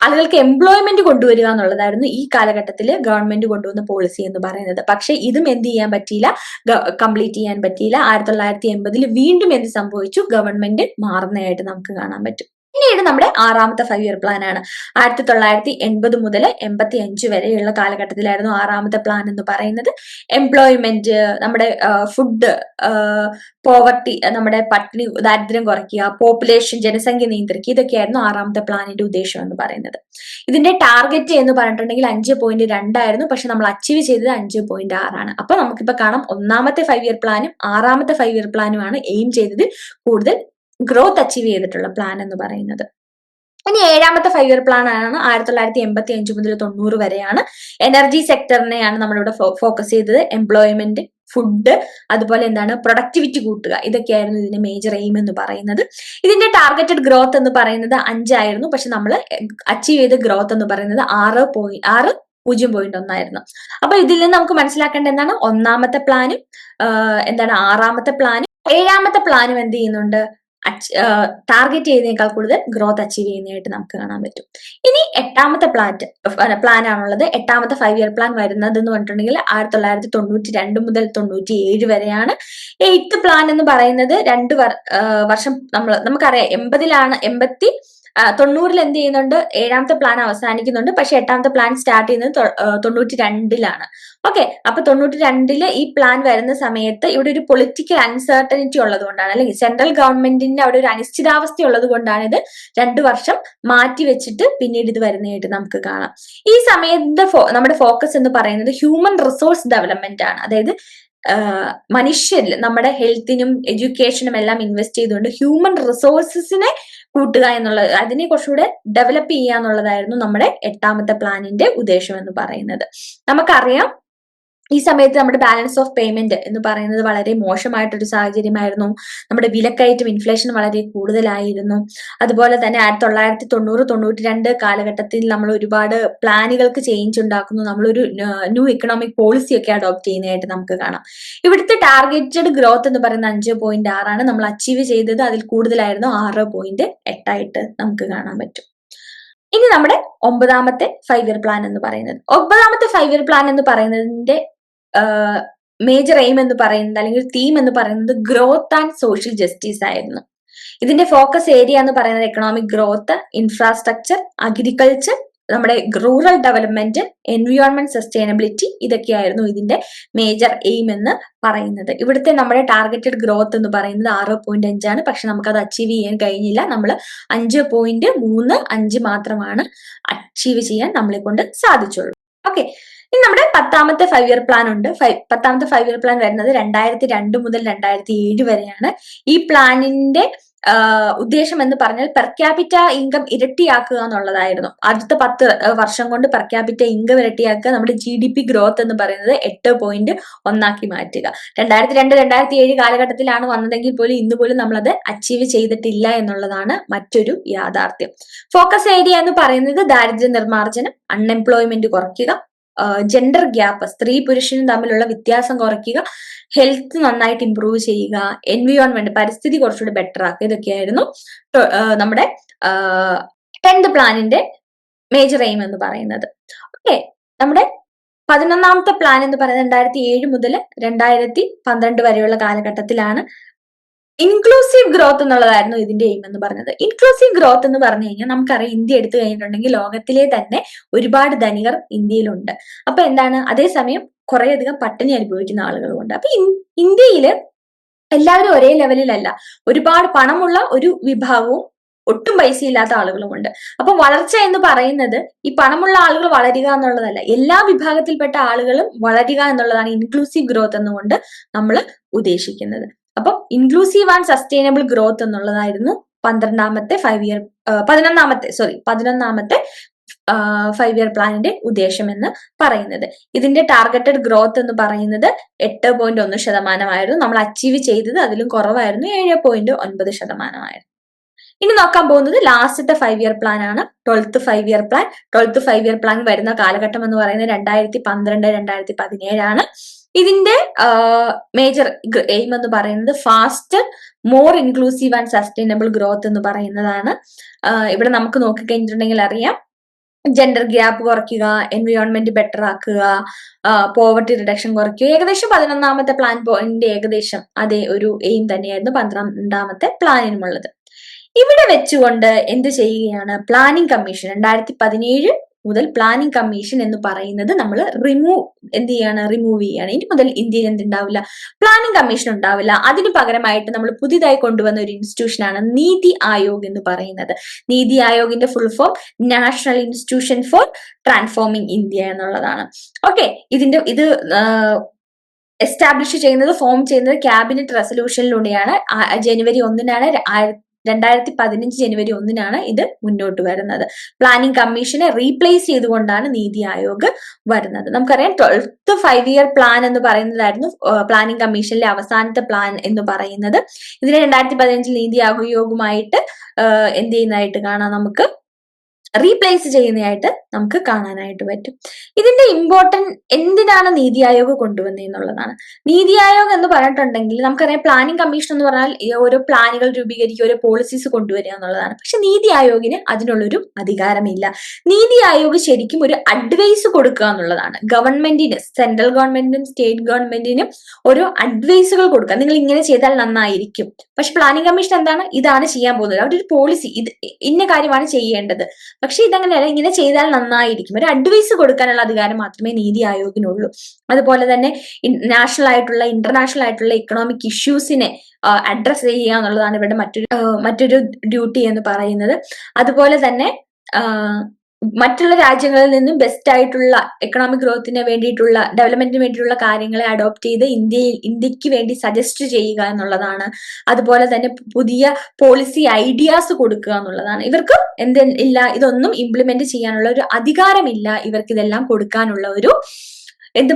ആളുകൾക്ക് എംപ്ലോയ്മെന്റ് കൊണ്ടുവരിക എന്നുള്ളതായിരുന്നു ഈ കാലഘട്ടത്തിൽ ഗവൺമെന്റ് കൊണ്ടുവന്ന പോളിസി എന്ന് പറയുന്നത്. പക്ഷെ ഇതും എന്ത് ചെയ്യാൻ പറ്റിയില്ല, കംപ്ലീറ്റ് ചെയ്യാൻ പറ്റിയില്ല. 1980 വീണ്ടും എന്ത് സംഭവിച്ചു, ഗവൺമെന്റ് മാറുന്നതായിട്ട് നമുക്ക് കാണാൻ പറ്റും. പിന്നീട് നമ്മുടെ 6ാമത്തെ 5 ഇയർ പ്ലാൻ ആണ്. 1980 മുതൽ 85 വരെയുള്ള കാലഘട്ടത്തിലായിരുന്നു 6ാമത്തെ പ്ലാൻ എന്ന് പറയുന്നത്. എംപ്ലോയ്മെന്റ്, നമ്മുടെ ഫുഡ്, പോവർട്ടി, നമ്മുടെ പട്ടിണി ദാരിദ്ര്യം കുറയ്ക്കുക, പോപ്പുലേഷൻ ജനസംഖ്യ നിയന്ത്രിക്കുക, ഇതൊക്കെയായിരുന്നു 6ാമത്തെ പ്ലാനിന്റെ ഉദ്ദേശം എന്ന് പറയുന്നത്. ഇതിന്റെ ടാർഗറ്റ് എന്ന് പറഞ്ഞിട്ടുണ്ടെങ്കിൽ 5.2 ആയിരുന്നു. പക്ഷെ നമ്മൾ അച്ചീവ് ചെയ്തത് 5.6 ആണ്. അപ്പൊ നമുക്കിപ്പോ കാണാം 1ാമത്തെ 5 ഇയർ പ്ലാനും 6ാമത്തെ 5 ഇയർ പ്ലാനുമാണ് എയിം ചെയ്തത് കൂടുതൽ ഗ്രോത്ത് അച്ചീവ് ചെയ്തിട്ടുള്ള പ്ലാൻ എന്ന് പറയുന്നത്. ഇനി 7ാമത്തെ 5 ഇയർ പ്ലാൻ ആണ് 1985 മുതൽ 90 വരെയാണ്. എനർജി സെക്ടറിനെയാണ് നമ്മളിവിടെ ഫോക്കസ് ചെയ്തത്. എംപ്ലോയ്മെന്റ്, ഫുഡ്, അതുപോലെ എന്താണ് പ്രൊഡക്ടിവിറ്റി കൂട്ടുക, ഇതൊക്കെയായിരുന്നു ഇതിന്റെ മേജർ എയിം എന്ന് പറയുന്നത്. ഇതിന്റെ ടാർഗറ്റഡ് ഗ്രോത്ത് എന്ന് പറയുന്നത് 5 ആയിരുന്നു. പക്ഷെ നമ്മൾ അച്ചീവ് ചെയ്ത ഗ്രോത്ത് എന്ന് പറയുന്നത് 0.1 ആയിരുന്നു. അപ്പൊ ഇതിൽ നിന്ന് നമുക്ക് മനസ്സിലാക്കേണ്ട എന്താണ്, 1ാമത്തെ പ്ലാനും എന്താണ് 6ാമത്തെ പ്ലാനും 7ാമത്തെ പ്ലാനും എന്ത് ചെയ്യുന്നുണ്ട്, ടാർഗറ്റ് ചെയ്യുന്നതിനേക്കാൾ കൂടുതൽ ഗ്രോത്ത് അച്ചീവ് ചെയ്യുന്നതായിട്ട് നമുക്ക് കാണാൻ പറ്റും. ഇനി 8ാമത്തെ പ്ലാൻ ആണുള്ളത്. 8ാമത്തെ 5 ഇയർ പ്ലാൻ വരുന്നത് എന്ന് പറഞ്ഞിട്ടുണ്ടെങ്കിൽ 1992 മുതൽ 97 വരെയാണ്. 8th പ്ലാൻ എന്ന് പറയുന്നത് 2 വർഷം നമുക്കറിയാം 90 എന്ത് ചെയ്യുന്നുണ്ട്, 7ാമത്തെ പ്ലാൻ അവസാനിക്കുന്നുണ്ട്. പക്ഷെ 8ാമത്തെ പ്ലാൻ സ്റ്റാർട്ട് ചെയ്യുന്നത് 92 ഓക്കെ. അപ്പൊ 92 ഈ പ്ലാൻ വരുന്ന സമയത്ത് ഇവിടെ ഒരു പൊളിറ്റിക്കൽ അൺസർട്ടനിറ്റി ഉള്ളത് കൊണ്ടാണ്, അല്ലെങ്കിൽ സെൻട്രൽ ഗവൺമെന്റിന്റെ അവിടെ ഒരു അനിശ്ചിതാവസ്ഥ ഉള്ളത് കൊണ്ടാണ് ഇത് 2 വർഷം മാറ്റി വെച്ചിട്ട് പിന്നീട് ഇത് വരുന്നതായിട്ട് നമുക്ക് കാണാം. ഈ സമയത്ത് നമ്മുടെ ഫോക്കസ് എന്ന് പറയുന്നത് ഹ്യൂമൻ റിസോഴ്സ് ഡെവലപ്മെന്റ് ആണ്. അതായത് മനുഷ്യരിൽ നമ്മുടെ ഹെൽത്തിനും എഡ്യൂക്കേഷനും എല്ലാം ഇൻവെസ്റ്റ് ചെയ്തുകൊണ്ട് ഹ്യൂമൻ റിസോഴ്സസിനെ കൂട്ടുക എന്നുള്ളത്, അതിനെ കുറച്ചുകൂടെ ഡെവലപ്പ് ചെയ്യുക എന്നുള്ളതായിരുന്നു നമ്മുടെ 8ാമത്തെ പ്ലാനിന്റെ ഉദ്ദേശം എന്ന് പറയുന്നത്. നമുക്കറിയാം ഈ സമയത്ത് നമ്മുടെ ബാലൻസ് ഓഫ് പേയ്മെന്റ് എന്ന് പറയുന്നത് വളരെ മോശമായിട്ടൊരു സാഹചര്യമായിരുന്നു. നമ്മുടെ വിലക്കയറ്റം, ഇൻഫ്ലേഷൻ വളരെ കൂടുതലായിരുന്നു. അതുപോലെ തന്നെ 1990-92 കാലഘട്ടത്തിൽ നമ്മൾ ഒരുപാട് പ്ലാനുകൾക്ക് ചേഞ്ച് ഉണ്ടാക്കുന്നു. നമ്മളൊരു ന്യൂ എക്കണോമിക് പോളിസി ഒക്കെ അഡോപ്റ്റ് ചെയ്യുന്നതായിട്ട് നമുക്ക് കാണാം. ഇവിടുത്തെ ടാർഗറ്റഡ് ഗ്രോത്ത് എന്ന് പറയുന്നത് 5.6 ആണ്. നമ്മൾ അച്ചീവ് ചെയ്തത് അതിൽ കൂടുതലായിരുന്നു, 6.8 ആയിട്ട് നമുക്ക് കാണാൻ പറ്റും. ഇനി നമ്മുടെ 9ാമത്തെ 5 ഇയർ പ്ലാൻ എന്ന് പറയുന്നത്. 9ാമത്തെ 5 ഇയർ പ്ലാൻ എന്ന് പറയുന്നതിന്റെ മേജർ എയിം എന്ന് പറയുന്നത്, അല്ലെങ്കിൽ തീം എന്ന് പറയുന്നത് ഗ്രോത്ത് ആൻഡ് സോഷ്യൽ ജസ്റ്റിസ് ആയിരുന്നു. ഇതിന്റെ ഫോക്കസ് ഏരിയ എന്ന് പറയുന്നത് എക്കണോമിക് ഗ്രോത്ത്, ഇൻഫ്രാസ്ട്രക്ചർ, അഗ്രികൾച്ചർ, നമ്മുടെ റൂറൽ ഡെവലപ്മെന്റ്, എൻവയോൺമെന്റ് സസ്റ്റൈനബിലിറ്റി, ഇതൊക്കെയായിരുന്നു ഇതിന്റെ മേജർ എയിം എന്ന് പറയുന്നത്. ഇവിടുത്തെ നമ്മുടെ ടാർഗറ്റഡ് ഗ്രോത്ത് എന്ന് പറയുന്നത് 6.5 ആണ്. പക്ഷെ നമുക്കത് അച്ചീവ് ചെയ്യാൻ കഴിഞ്ഞില്ല. നമ്മൾ 5.35 മാത്രമാണ് അച്ചീവ് ചെയ്യാൻ നമ്മളെ കൊണ്ട് സാധിച്ചുള്ളൂ. ഓക്കെ. ഇനി നമ്മുടെ 10ാമത്തെ 5 ഇയർ പ്ലാൻ ഉണ്ട്. 10ാമത്തെ 5 ഇയർ പ്ലാൻ വരുന്നത് 2002 മുതൽ 2007 വരെയാണ്. ഈ പ്ലാനിന്റെ ഉദ്ദേശം എന്ന് പറഞ്ഞാൽ പെർ ക്യാപിറ്റ ഇൻകം ഇരട്ടിയാക്കുക എന്നുള്ളതായിരുന്നു. അടുത്ത 10 വർഷം കൊണ്ട് പെർ ക്യാപിറ്റ ഇൻകം ഇരട്ടിയാക്കുക, നമ്മുടെ GDP ഗ്രോത്ത് എന്ന് പറയുന്നത് 8.1 മാറ്റുക. 2002-2007 കാലഘട്ടത്തിലാണ് വന്നതെങ്കിൽ പോലും ഇന്ന് പോലും നമ്മളത് അച്ചീവ് ചെയ്തിട്ടില്ല എന്നുള്ളതാണ് മറ്റൊരു യാഥാർത്ഥ്യം. ഫോക്കസ് ഏരിയ എന്ന് പറയുന്നത് ദാരിദ്ര്യ നിർമ്മാർജ്ജനം, അൺഎംപ്ലോയ്മെന്റ് കുറയ്ക്കുക, ജെൻഡർ ഗ്യാപ്പ്, സ്ത്രീ പുരുഷനും തമ്മിലുള്ള വ്യത്യാസം കുറയ്ക്കുക, ഹെൽത്ത് നന്നായിട്ട് ഇംപ്രൂവ് ചെയ്യുക, എൻവിയോൺമെന്റ് പരിസ്ഥിതി കുറച്ചുകൂടി ബെറ്റർ ആക്കുക. ഇതൊക്കെയായിരുന്നു നമ്മുടെ 10th പ്ലാനിന്റെ മേജർ എയിം എന്ന് പറയുന്നത്. ഓക്കെ, നമ്മുടെ 11ാമത്തെ പ്ലാൻ എന്ന് പറയുന്നത് 2007 മുതൽ 2012 വരെയുള്ള കാലഘട്ടത്തിലാണ്. ഇൻക്ലൂസീവ് ഗ്രോത്ത് എന്നുള്ളതായിരുന്നു ഇതിന്റെ എയിം എന്ന് പറഞ്ഞത്. ഇൻക്ലൂസീവ് ഗ്രോത്ത് എന്ന് പറഞ്ഞു കഴിഞ്ഞാൽ നമുക്കറിയാം, ഇന്ത്യ എടുത്തു കഴിഞ്ഞിട്ടുണ്ടെങ്കിൽ ലോകത്തിലെ തന്നെ ഒരുപാട് ധനികർ ഇന്ത്യയിലുണ്ട്. അപ്പൊ എന്താണ്, അതേസമയം കുറേയധികം പട്ടിണി അനുഭവിക്കുന്ന ആളുകളുമുണ്ട്. അപ്പൊ ഇന്ത്യയില് എല്ലാവരും ഒരേ ലെവലിലല്ല. ഒരുപാട് പണമുള്ള ഒരു വിഭാഗവും ഒട്ടും പൈസ ഇല്ലാത്ത ആളുകളുമുണ്ട്. അപ്പൊ വളർച്ച എന്ന് പറയുന്നത് ഈ പണമുള്ള ആളുകൾ വളരുക എന്നുള്ളതല്ല, എല്ലാ വിഭാഗത്തിൽപ്പെട്ട ആളുകളും വളരുക എന്നുള്ളതാണ് ഇൻക്ലൂസീവ് ഗ്രോത്ത് എന്നുകൊണ്ട് നമ്മൾ ഉദ്ദേശിക്കുന്നത്. അപ്പൊ ഇൻക്ലൂസീവ് ആൻഡ് സസ്റ്റൈനബിൾ ഗ്രോത്ത് എന്നുള്ളതായിരുന്നു 11ാമത്തെ 5 ഇയർ പ്ലാനിന്റെ ഉദ്ദേശം എന്ന് പറയുന്നത്. ഇതിന്റെ ടാർഗറ്റഡ് ഗ്രോത്ത് എന്ന് പറയുന്നത് 8.1% നമ്മൾ അച്ചീവ് ചെയ്തത് അതിലും കുറവായിരുന്നു, 7.9%. ഇനി നോക്കാൻ പോകുന്നത് ലാസ്റ്റത്തെ 5 ഇയർ പ്ലാൻ ആണ്, 12th 5 year plan. 12th 5 year plan വരുന്ന കാലഘട്ടം എന്ന് പറയുന്നത് 2012-2017 ഇതിന്റെ മേജർ എയിം എന്ന് പറയുന്നത് faster, more inclusive and sustainable growth എന്ന് പറയുന്നതാണ്. ഇവിടെ നമുക്ക് നോക്കിക്കഴിഞ്ഞിട്ടുണ്ടെങ്കിൽ അറിയാം, ജെൻഡർ ഗ്യാപ്പ് കുറയ്ക്കുക, എൻവയോൺമെന്റ് ബെറ്റർ ആക്കുക, പോവർട്ടി റിഡക്ഷൻ കുറയ്ക്കുക. ഏകദേശം 11ാമത്തെ പ്ലാൻ പോയിന്റ് ഏകദേശം അതേ ഒരു എയിം തന്നെയായിരുന്നു 12ാമത്തെ പ്ലാനിനുമുള്ളത്. ഇവിടെ വെച്ചുകൊണ്ട് എന്ത് ചെയ്യുകയാണ്, പ്ലാനിംഗ് കമ്മീഷൻ 2017 മുതൽ പ്ലാനിംഗ് കമ്മീഷൻ എന്ന് പറയുന്നത് നമ്മൾ റിമൂവ് ചെയ്യാണ്. ഇനി മുതൽ ഇന്ത്യയിൽ എന്തുണ്ടാവില്ല, പ്ലാനിംഗ് കമ്മീഷൻ ഉണ്ടാവില്ല. അതിന് പകരമായിട്ട് നമ്മൾ പുതിയതായി കൊണ്ടുവന്ന ഒരു ഇൻസ്റ്റിറ്റ്യൂഷനാണ് നീതി ആയോഗ് എന്ന് പറയുന്നത്. നീതി ആയോഗിന്റെ full form national institution for transforming India എന്നുള്ളതാണ്. ഓക്കെ, ഇത് എസ്റ്റാബ്ലിഷ് ചെയ്യുന്നത്, ഫോം ചെയ്യുന്നത് ക്യാബിനറ്റ് റെസൊല്യൂഷനിലൂടെയാണ്. ജനുവരി 1-നാണ് 2015 ജനുവരി 1-നാണ് ഇത് മുന്നോട്ട് വരുന്നത്. പ്ലാനിംഗ് കമ്മീഷനെ റീപ്ലേസ് ചെയ്തുകൊണ്ടാണ് നീതി ആയോഗ് വരുന്നത്. നമുക്കറിയാം 12th 5 ഇയർ പ്ലാൻ എന്ന് പറയുന്നതായിരുന്നു പ്ലാനിംഗ് കമ്മീഷനിലെ അവസാനത്തെ പ്ലാൻ എന്ന് പറയുന്നത്. ഇതിനെ 2015 നീതി ആയോഗുമായിട്ട് എന്ത് ചെയ്യുന്നതായിട്ട് കാണാം, നമുക്ക് റീപ്ലേസ് ചെയ്യുന്നതായിട്ട് നമുക്ക് കാണാനായിട്ട് പറ്റും. ഇതിന്റെ ഇമ്പോർട്ടൻറ്റ് എന്തിനാണ് നീതി ആയോഗ് കൊണ്ടുവന്നതെന്നുള്ളതാണ്. നീതി ആയോഗ് എന്ന് പറഞ്ഞിട്ടുണ്ടെങ്കിൽ നമുക്കറിയാം, പ്ലാനിംഗ് കമ്മീഷൻ എന്ന് പറഞ്ഞാൽ ഓരോ പ്ലാനുകൾ രൂപീകരിക്കുക, ഓരോ പോളിസീസ് കൊണ്ടുവരിക എന്നുള്ളതാണ്. പക്ഷെ നീതി ആയോഗിന് അതിനുള്ളൊരു അധികാരമില്ല. നീതി ആയോഗ് ശരിക്കും ഒരു അഡ്വൈസ് കൊടുക്കുക എന്നുള്ളതാണ്. ഗവൺമെന്റിന്, സെൻട്രൽ ഗവൺമെന്റിനും സ്റ്റേറ്റ് ഗവൺമെന്റിനും ഓരോ അഡ്വൈസുകൾ കൊടുക്കുക, നിങ്ങൾ ഇങ്ങനെ ചെയ്താൽ നന്നായിരിക്കും. പക്ഷെ പ്ലാനിംഗ് കമ്മീഷൻ എന്താണ്, ഇതാണ് ചെയ്യാൻ പോകുന്നത്, അവരുടെ ഒരു പോളിസി, ഇത് ഇന്ന കാര്യമാണ് ചെയ്യേണ്ടത്. പക്ഷെ ഇതങ്ങനെയല്ല, ഇങ്ങനെ ചെയ്താൽ നന്നായിരിക്കും, ഒരു അഡ്വൈസ് കൊടുക്കാനുള്ള അധികാരം മാത്രമേ നീതി ആയോഗിനുള്ളൂ. അതുപോലെ തന്നെ നാഷണൽ ആയിട്ടുള്ള ഇന്റർനാഷണൽ ആയിട്ടുള്ള ഇക്കണോമിക് ഇഷ്യൂസിനെ അഡ്രസ് ചെയ്യുക എന്നുള്ളതാണ് ഇവരുടെ മറ്റൊരു ഡ്യൂട്ടി എന്ന് പറയുന്നത്. അതുപോലെ തന്നെ മറ്റുള്ള രാജ്യങ്ങളിൽ നിന്നും ബെസ്റ്റ് ആയിട്ടുള്ള എക്കണോമിക് ഗ്രോത്തിന് വേണ്ടിയിട്ടുള്ള, ഡെവലപ്മെന്റിന് വേണ്ടിയിട്ടുള്ള കാര്യങ്ങളെ അഡോപ്റ്റ് ചെയ്ത് ഇന്ത്യക്ക് വേണ്ടി സജസ്റ്റ് ചെയ്യുക എന്നുള്ളതാണ്. അതുപോലെ തന്നെ പുതിയ പോളിസി ഐഡിയാസ് കൊടുക്കുക എന്നുള്ളതാണ്. ഇവർക്ക് ഇതൊന്നും ഇംപ്ലിമെന്റ് ചെയ്യാനുള്ള ഒരു അധികാരമില്ല, ഇവർക്ക് ഇതെല്ലാം കൊടുക്കാനുള്ള ഒരു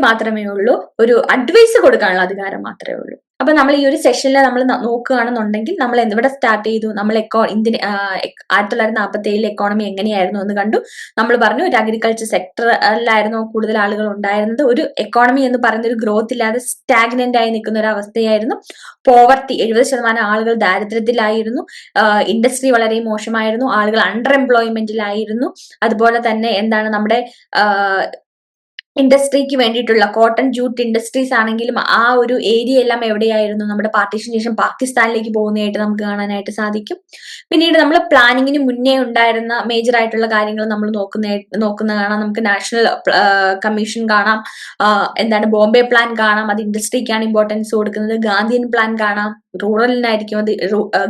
മാത്രമേ ഉള്ളൂ, ഒരു അഡ്വൈസ് കൊടുക്കാനുള്ള അധികാരം മാത്രമേ ഉള്ളൂ. അപ്പൊ നമ്മൾ ഈ ഒരു സെഷനിൽ നമ്മൾ നോക്കുകയാണെന്നുണ്ടെങ്കിൽ, നമ്മൾ എവിടെ സ്റ്റാർട്ട് ചെയ്തു, നമ്മൾ 1947 എക്കോണമി എങ്ങനെയായിരുന്നു എന്ന് കണ്ടു. നമ്മൾ പറഞ്ഞു, ഒരു അഗ്രികൾച്ചർ സെക്ടറിലായിരുന്നു കൂടുതൽ ആളുകൾ ഉണ്ടായിരുന്നത്. ഒരു എക്കോണമി എന്ന് പറയുന്ന ഒരു ഗ്രോത്ത് ഇല്ലാതെ സ്റ്റാഗ്നന്റ് ആയി നിൽക്കുന്ന ഒരു അവസ്ഥയായിരുന്നു. പോവർട്ടി, 70% ആളുകൾ ദാരിദ്ര്യത്തിലായിരുന്നു. ഇൻഡസ്ട്രി വളരെ മോശമായിരുന്നു, ആളുകൾ അണ്ടർ എംപ്ലോയ്മെന്റിലായിരുന്നു. അതുപോലെ തന്നെ നമ്മുടെ ഇൻഡസ്ട്രിക്ക് വേണ്ടിയിട്ടുള്ള കോട്ടൺ ജൂട്ട് ഇൻഡസ്ട്രീസ് ആണെങ്കിലും ആ ഒരു ഏരിയ എല്ലാം എവിടെയായിരുന്നു, നമ്മുടെ പാർട്ടീഷന് ശേഷം പാകിസ്ഥാനിലേക്ക് പോകുന്നതായിട്ട് നമുക്ക് കാണാനായിട്ട് സാധിക്കും. പിന്നീട് നമ്മൾ പ്ലാനിങ്ങിന് മുന്നേ ഉണ്ടായിരുന്ന മേജർ ആയിട്ടുള്ള കാര്യങ്ങൾ നമ്മൾ നോക്കുന്ന കാണാം. നമുക്ക് നാഷണൽ കമ്മീഷൻ കാണാം, ബോംബെ പ്ലാൻ കാണാം, അത് ഇൻഡസ്ട്രിക്കാണ് ഇമ്പോർട്ടൻസ് കൊടുക്കുന്നത്. ഗാന്ധിയൻ പ്ലാൻ കാണാം, റൂറലിനായിരിക്കും അത്,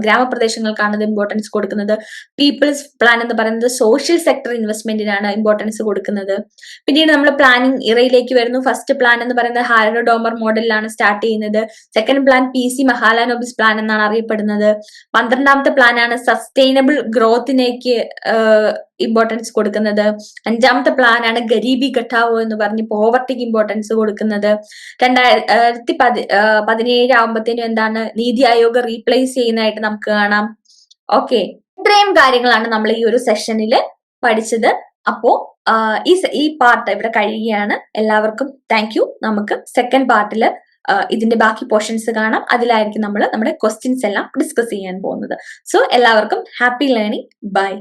ഗ്രാമപ്രദേശങ്ങൾക്കാണ് അത് ഇമ്പോർട്ടൻസ് കൊടുക്കുന്നത്. പീപ്പിൾസ് പ്ലാൻ എന്ന് പറയുന്നത് സോഷ്യൽ സെക്ടർ ഇൻവെസ്റ്റ്മെന്റിനാണ് ഇമ്പോർട്ടൻസ് കൊടുക്കുന്നത്. പിന്നീട് നമ്മൾ പ്ലാനിങ് ഇറയിലേക്ക് വരുന്നു. ഫസ്റ്റ് പ്ലാൻ എന്ന് പറയുന്നത് ഹാരോ ഡോമർ മോഡലിലാണ് സ്റ്റാർട്ട് ചെയ്യുന്നത്. Second plan PC Mahalanobis plan എന്നാണ് അറിയപ്പെടുന്നത്. 12ാമത്തെ പ്ലാൻ ആണ് സസ്റ്റൈനബിൾ ഗ്രോത്തിനേക്ക് ഇമ്പോർട്ടൻസ് കൊടുക്കുന്നത്. 5ാമത്തെ പ്ലാൻ ആണ് ഗരീബി ഘട്ടാവോ എന്ന് പറഞ്ഞ് പോവർട്ടിക്ക് ഇമ്പോർട്ടൻസ് കൊടുക്കുന്നത്. 2017 ആവുമ്പത്തേനും നീതി ആയോഗ് റീപ്ലേസ് ചെയ്യുന്നതായിട്ട് നമുക്ക് കാണാം. ഓക്കെ, ഇത്രയും കാര്യങ്ങളാണ് നമ്മൾ ഈ ഒരു സെഷനിൽ പഠിച്ചത്. അപ്പോ ഈ പാർട്ട് ഇവിടെ കഴിയുകയാണ്. എല്ലാവർക്കും താങ്ക് യു. നമുക്ക് സെക്കൻഡ് പാർട്ടിൽ ഇതിന്റെ ബാക്കി പോർഷൻസ് കാണാം. അതിലായിരിക്കും നമ്മൾ നമ്മുടെ ക്വസ്റ്റ്യൻസ് എല്ലാം ഡിസ്കസ് ചെയ്യാൻ പോകുന്നത്. സോ എല്ലാവർക്കും ഹാപ്പി ലേണിംഗ്. ബൈ.